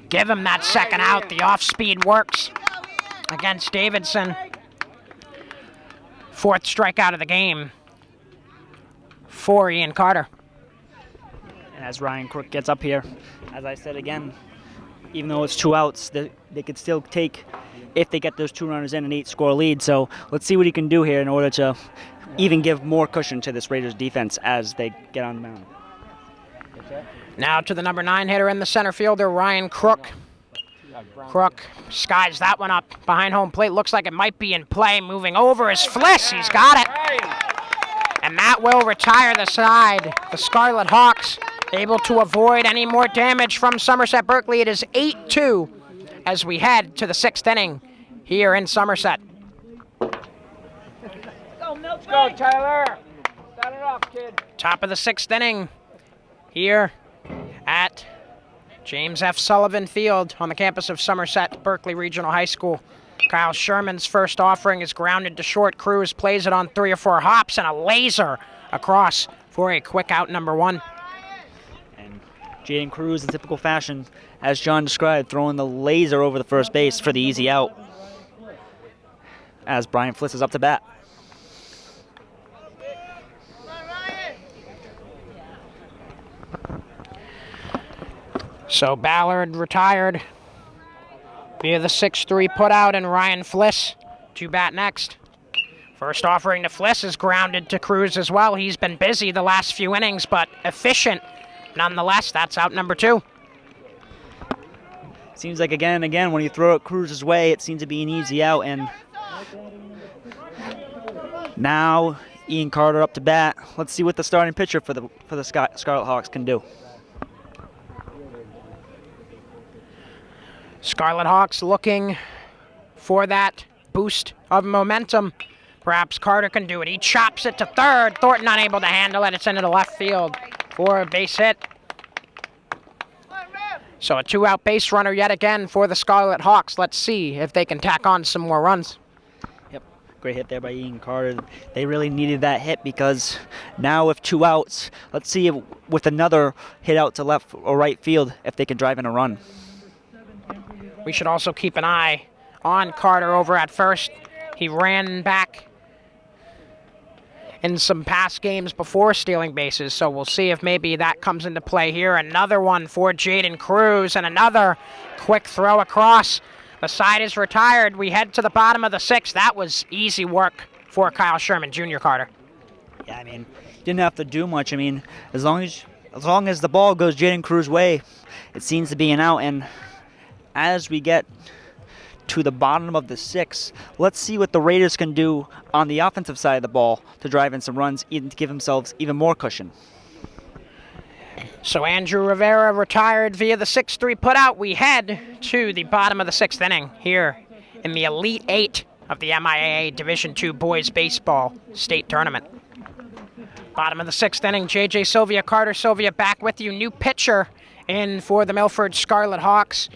Give him that second out. The off-speed works against Davidson. 4th strikeout of the game for Ian Carter. And as Ryan Crook gets up here, as I said again, even though it's 2 outs, they could still take, if they get those 2 runners in, an 8-score lead. So let's see what he can do here in order to even give more cushion to this Raiders defense as they get on the mound. Now to the number 9 hitter in the center fielder, Ryan Crook. Crook skies that one up behind home plate. Looks like it might be in play. Moving over is Fliss. He's got it. And that will retire the side. The Scarlet Hawks able to avoid any more damage from Somerset Berkley. It is 8-2 as we head to the 6th inning here in Somerset. Go, Milford. Go, Tyler. Start it off, kid. Top of the 6th inning here at James F. Sullivan Field on the campus of Somerset Berkley Regional High School. Kyle Sherman's first offering is grounded to short. Cruz plays it on 3 or 4 hops and a laser across for a quick out number 1. And Jaden Cruz, in typical fashion, as John described, throwing the laser over the first base for the easy out as Brian Fliss is up to bat. So Ballard retired via the 6-3 putout, and Ryan Fliss to bat next. First offering to Fliss is grounded to Cruz as well. He's been busy the last few innings, but efficient nonetheless. That's out number 2. Seems like again and again when you throw it Cruz's way, it seems to be an easy out. And now Ian Carter up to bat. Let's see what the starting pitcher for the Scarlet Hawks can do. Scarlet Hawks looking for that boost of momentum. Perhaps Carter can do it. He chops it to third. Thornton unable to handle it. It's into the left field for a base hit. So a 2-out base runner yet again for the Scarlet Hawks. Let's see if they can tack on some more runs. Yep, great hit there by Ian Carter. They really needed that hit because now with 2 outs, let's see if with another hit out to left or right field if they can drive in a run. We should also keep an eye on Carter over at first. He ran back in some past games before stealing bases, so we'll see if maybe that comes into play here. Another one for Jaden Cruz, and another quick throw across. The side is retired. We head to the bottom of the 6th. That was easy work for Kyle Sherman Jr., Carter. Yeah, I mean, didn't have to do much. I mean, as long as the ball goes Jaden Cruz's way, it seems to be an out. And as we get to the bottom of the 6th, let's see what the Raiders can do on the offensive side of the ball to drive in some runs, even to give themselves even more cushion. So Andrew Rivera retired via the 6-3 putout. We head to the bottom of the 6th inning here in the Elite 8 of the MIAA Division II Boys Baseball State Tournament. Bottom of the 6th inning, J.J. Sylvia, Carter Sylvia back with you. New pitcher in for the Milford Scarlet Hawks.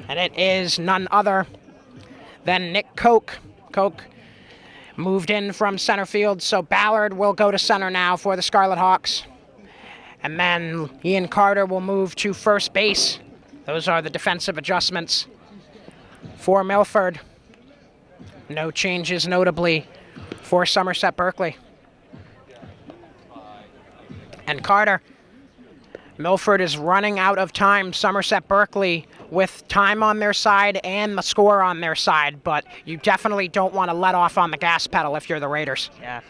And it is none other than Nick Koch. Koch moved in from center field, so Ballard will go to center now for the Scarlet Hawks. And then Ian Carter will move to first base. Those are the defensive adjustments for Milford. No changes notably for Somerset Berkley. And Carter, Milford is running out of time. Somerset Berkley with time on their side and the score on their side, but you definitely don't want to let off on the gas pedal if you're the Raiders. Yeah,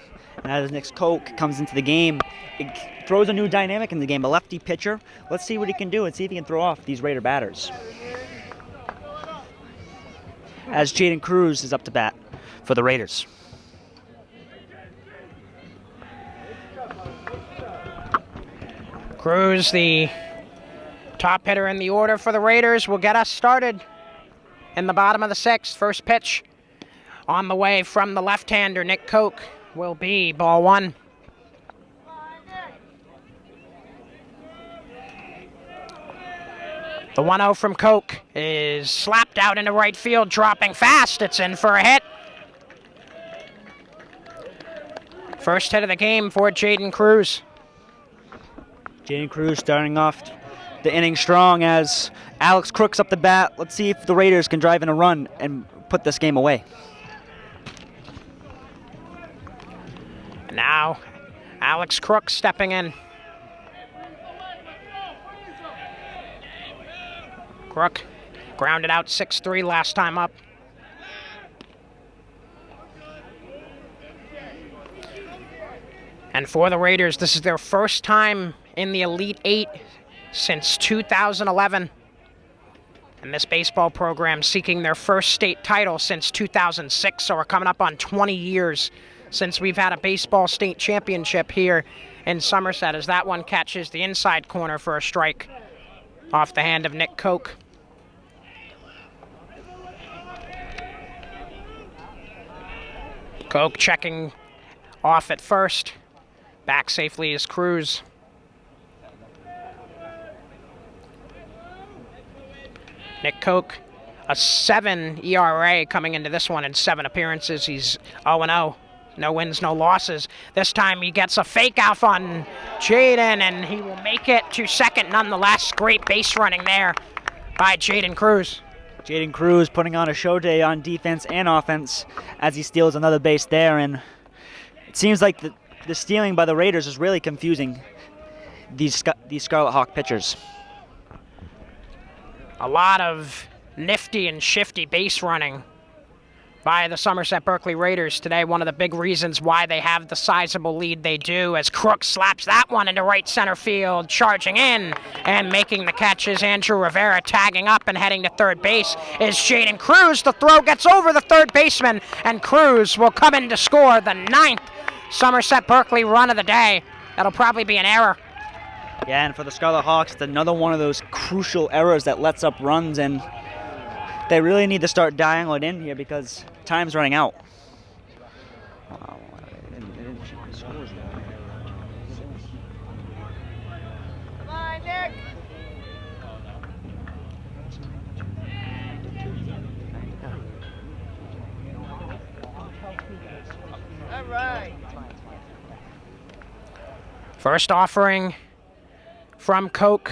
and as Nick Koch comes into the game, it throws a new dynamic in the game. A lefty pitcher. Let's see what he can do and see if he can throw off these Raider batters. As Jaden Cruz is up to bat for the Raiders. Cruz, the top hitter in the order for the Raiders, will get us started in the bottom of the 6th. First pitch on the way from the left-hander, Nick Koch, will be ball 1. The 1-0 from Koch is slapped out into right field, dropping fast. It's in for a hit. First hit of the game for Jaden Cruz. Jaden Cruz starting off the inning strong as Alex Crook's up the bat. Let's see if the Raiders can drive in a run and put this game away. Now, Alex Crook stepping in. Crook grounded out 6-3 last time up. And for the Raiders, this is their first time in the Elite 8 since 2011. And this baseball program seeking their first state title since 2006. So we're coming up on 20 years since we've had a baseball state championship here in Somerset, as that one catches the inside corner for a strike off the hand of Nick Koch. Koch checking off at first. Back safely is Cruz. Nick Koch, a 7 ERA coming into this one in 7 appearances. He's 0-0. No wins, no losses. This time he gets a fake off on Jaden, and he will make it to second nonetheless. Great base running there by Jaden Cruz. Jaden Cruz putting on a show day on defense and offense as he steals another base there. And it seems like the stealing by the Raiders is really confusing these Scarlet Hawk pitchers. A lot of nifty and shifty base running by the Somerset Berkley Raiders today. One of the big reasons why they have the sizable lead they do, as Crook slaps that one into right center field, charging in and making the catches. Andrew Rivera tagging up and heading to third base is Jaden Cruz. The throw gets over the third baseman, and Cruz will come in to score the 9th Somerset Berkley run of the day. That'll probably be an error. Yeah, and for the Scarlet Hawks, it's another one of those crucial errors that lets up runs, and they really need to start dialing it in here because time's running out. Come on, Nick. All right. First offering from Koch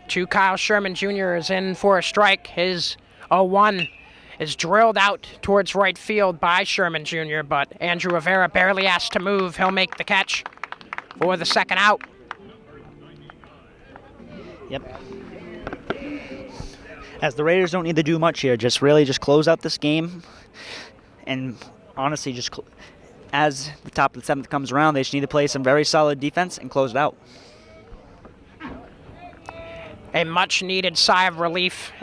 to Kyle Sherman Jr. is in for a strike. His 0-1 is drilled out towards right field by Sherman Jr., but Andrew Rivera barely asked to move. He'll make the catch for the second out. Yep. As the Raiders don't need to do much here, just really just close out this game, and honestly, just as the top of the 7th comes around, they just need to play some very solid defense and close it out. A much-needed sigh of relief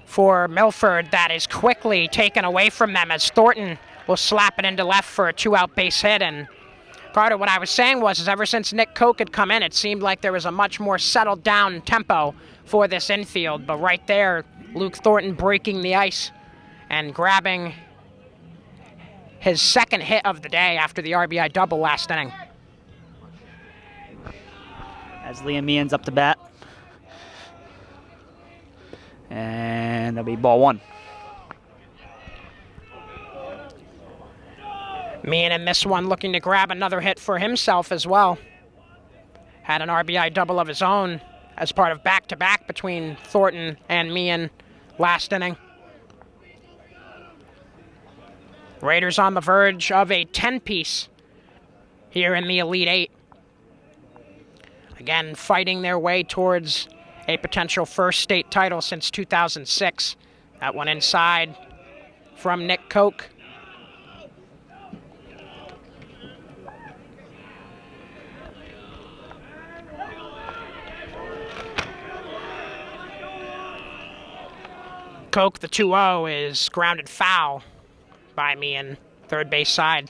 for Milford that is quickly taken away from them as Thornton will slap it into left for a 2-out base hit. And Carter, what I was saying was, ever since Nick Koch had come in, it seemed like there was a much more settled down tempo for this infield. But right there, Luke Thornton breaking the ice and grabbing his 2nd hit of the day after the RBI double last inning. As Liam Meehan's up to bat. And that'll be ball 1. Meehan in this one looking to grab another hit for himself as well. Had an RBI double of his own as part of back-to-back between Thornton and Meehan last inning. Raiders on the verge of a 10-piece here in the Elite Eight. Again, fighting their way towards a potential first state title since 2006. That one inside from Nick Koch. Koch, the 2-0, is grounded foul by Meehan, third base side.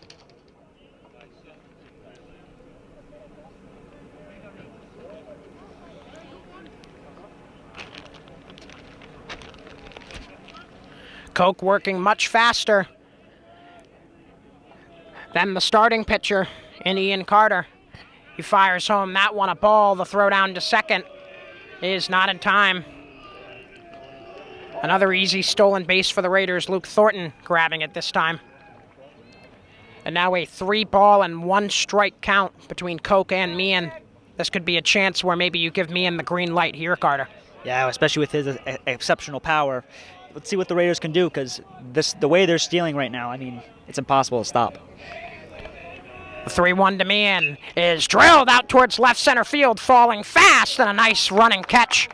Koch working much faster than the starting pitcher in Ian Carter. He fires home that one, a ball. The throw down to second is not in time. Another easy stolen base for the Raiders. Luke Thornton grabbing it this time. And now a 3-ball and 1-strike count between Koch and Meehan. This could be a chance where maybe you give Meehan the green light here, Carter. Yeah, especially with his exceptional power. Let's see what the Raiders can do, because the way they're stealing right now, I mean, it's impossible to stop. The 3-1 to Meehan is drilled out towards left center field, falling fast, and a nice running catch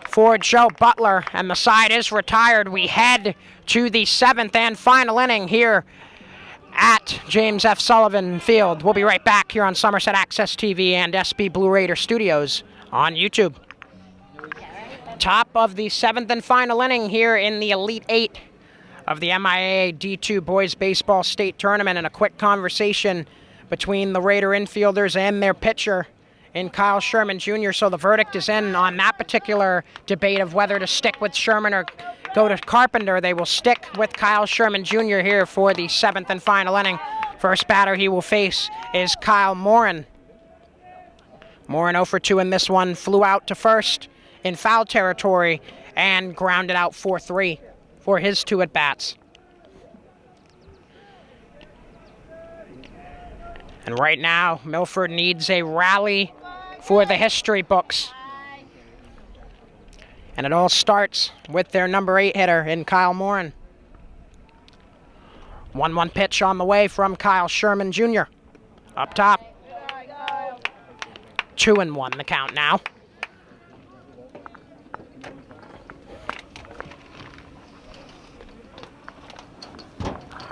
for Joe Butler, and the side is retired. We head to the 7th and final inning here at James F. Sullivan Field. We'll be right back here on Somerset Access TV and SB Blue Raider Studios on YouTube. Top of the 7th and final inning here in the Elite Eight of the MIAA D2 Boys Baseball State Tournament, and a quick conversation between the Raider infielders and their pitcher in Kyle Sherman Jr. So the verdict is in on that particular debate of whether to stick with Sherman or go to Carpenter. They will stick with Kyle Sherman Jr. here for the 7th and final inning. First batter he will face is Kyle Morin. Morin 0 for 2 in this one, flew out to first in foul territory and grounded out 4-3 for his 2 at-bats. And right now, Milford needs a rally for the history books. And it all starts with their number 8 hitter in Kyle Morin. 1-1 pitch on the way from Kyle Sherman Jr. Up top. 2-1 the count now.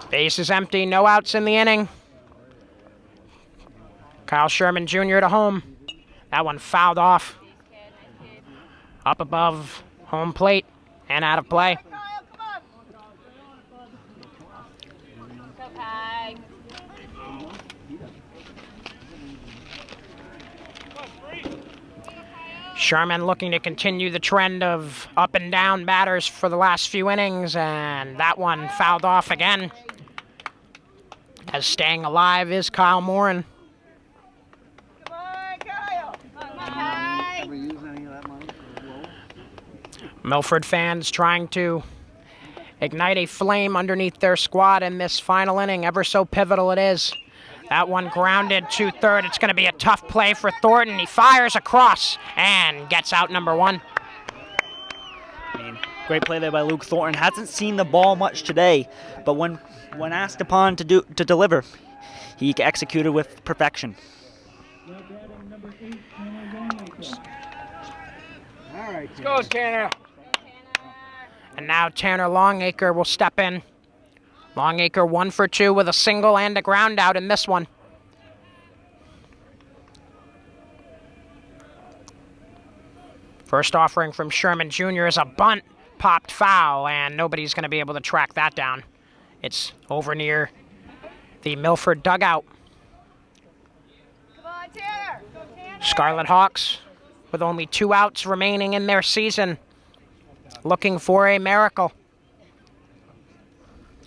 Base is empty, no outs in the inning. Kyle Sherman Jr. to home. That one fouled off. Up above home plate and out of play. Sherman looking to continue the trend of up and down batters for the last few innings, and that one fouled off again. As staying alive is Kyle Morin. Milford fans trying to ignite a flame underneath their squad in this final inning. Ever so pivotal it is. That one grounded to third. It's going to be a tough play for Thornton. He fires across and gets out number 1. I mean, great play there by Luke Thornton. Hasn't seen the ball much today, but when asked upon to deliver, he executed with perfection. Let's go, Tanner. And now Tanner Longacre will step in. Longacre 1 for 2 with a single and a ground out in this one. First offering from Sherman Jr. is a bunt, popped foul, and nobody's going to be able to track that down. It's over near the Milford dugout. Come on, Tanner. Go, Tanner. Scarlet Hawks with only 2 outs remaining in their season, looking for a miracle.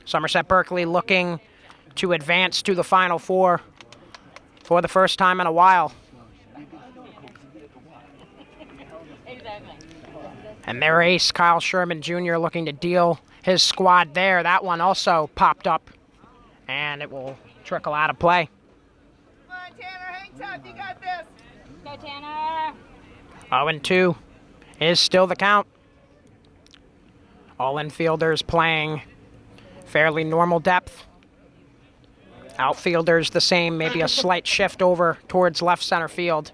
Somerset Berkley looking to advance to the Final Four for the first time in a while. And their ace, Kyle Sherman Jr., looking to deal his squad there. That one also popped up, and it will trickle out of play. Come on, Tanner. Hang tough. You got this. Go, Tanner. 0-2 is still the count. All infielders playing fairly normal depth. Outfielders the same, maybe a slight shift over towards left center field.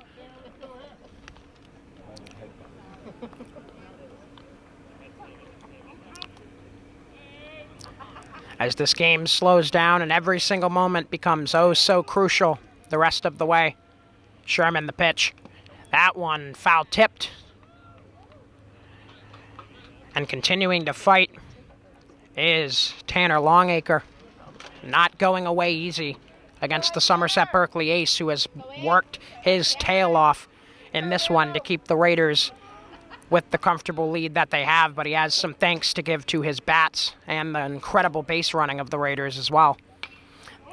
As this game slows down and every single moment becomes oh so crucial the rest of the way. Sherman the pitch. That one foul tipped. And continuing to fight is Tanner Longacre. Not going away easy against the Somerset Berkley ace, who has worked his tail off in this one to keep the Raiders with the comfortable lead that they have, but he has some thanks to give to his bats and the incredible base running of the Raiders as well.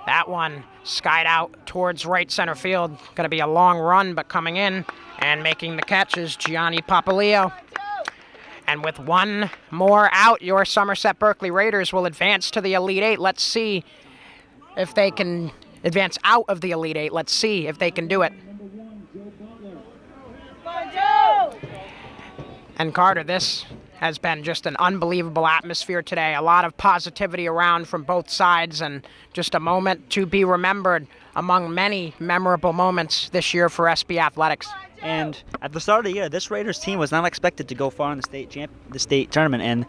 That one skied out towards right center field. Going to be a long run, but coming in and making the catch is Gianni Papaleo. And with one more out, your Somerset Berkley Raiders will advance to the Elite Eight. Let's see if they can advance out of the Elite Eight. Let's see if they can do it. And Carter, this has been just an unbelievable atmosphere today. A lot of positivity around from both sides, and just a moment to be remembered among many memorable moments this year for SB Athletics. And at the start of the year, this Raiders team was not expected to go far in the state tournament, and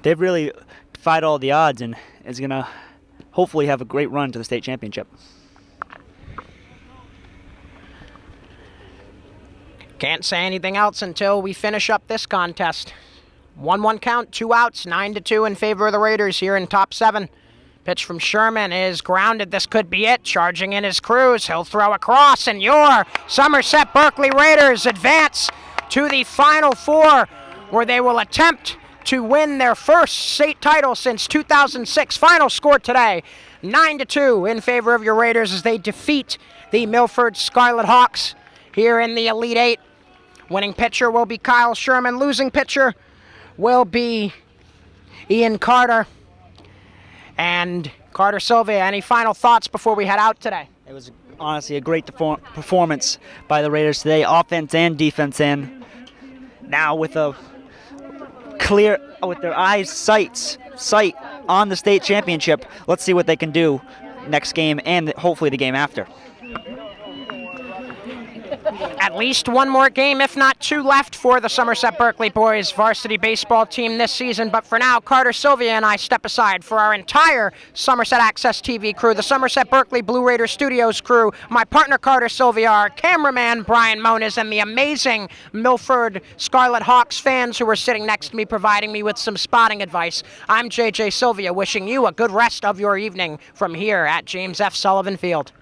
they've really defied all the odds and is going to hopefully have a great run to the state championship. Can't say anything else until we finish up this contest. 1-1 count, 2 outs, 9-2 in favor of the Raiders here in top 7. Pitch from Sherman is grounded. This could be it. Charging in his Cruz. He'll throw across, and your Somerset Berkley Raiders advance to the Final Four, where they will attempt to win their first state title since 2006. Final score today, 9-2 in favor of your Raiders as they defeat the Milford Scarlet Hawks here in the Elite Eight. Winning pitcher will be Kyle Sherman. Losing pitcher will be Ian Carter. And Carter Sylvia, any final thoughts before we head out today? It was honestly a great performance by the Raiders today, offense and defense, and now with a clear, with their eyes sight on the state championship, let's see what they can do next game and hopefully the game after. At least one more game, if not 2, left for the Somerset Berkley boys varsity baseball team this season. But for now, Carter Sylvia and I step aside. For our entire Somerset Access TV crew, the Somerset Berkley Blue Raider Studios crew, my partner Carter Sylvia, our cameraman Brian Moniz, and the amazing Milford Scarlet Hawks fans who were sitting next to me providing me with some spotting advice. I'm JJ Sylvia, wishing you a good rest of your evening from here at James F. Sullivan Field.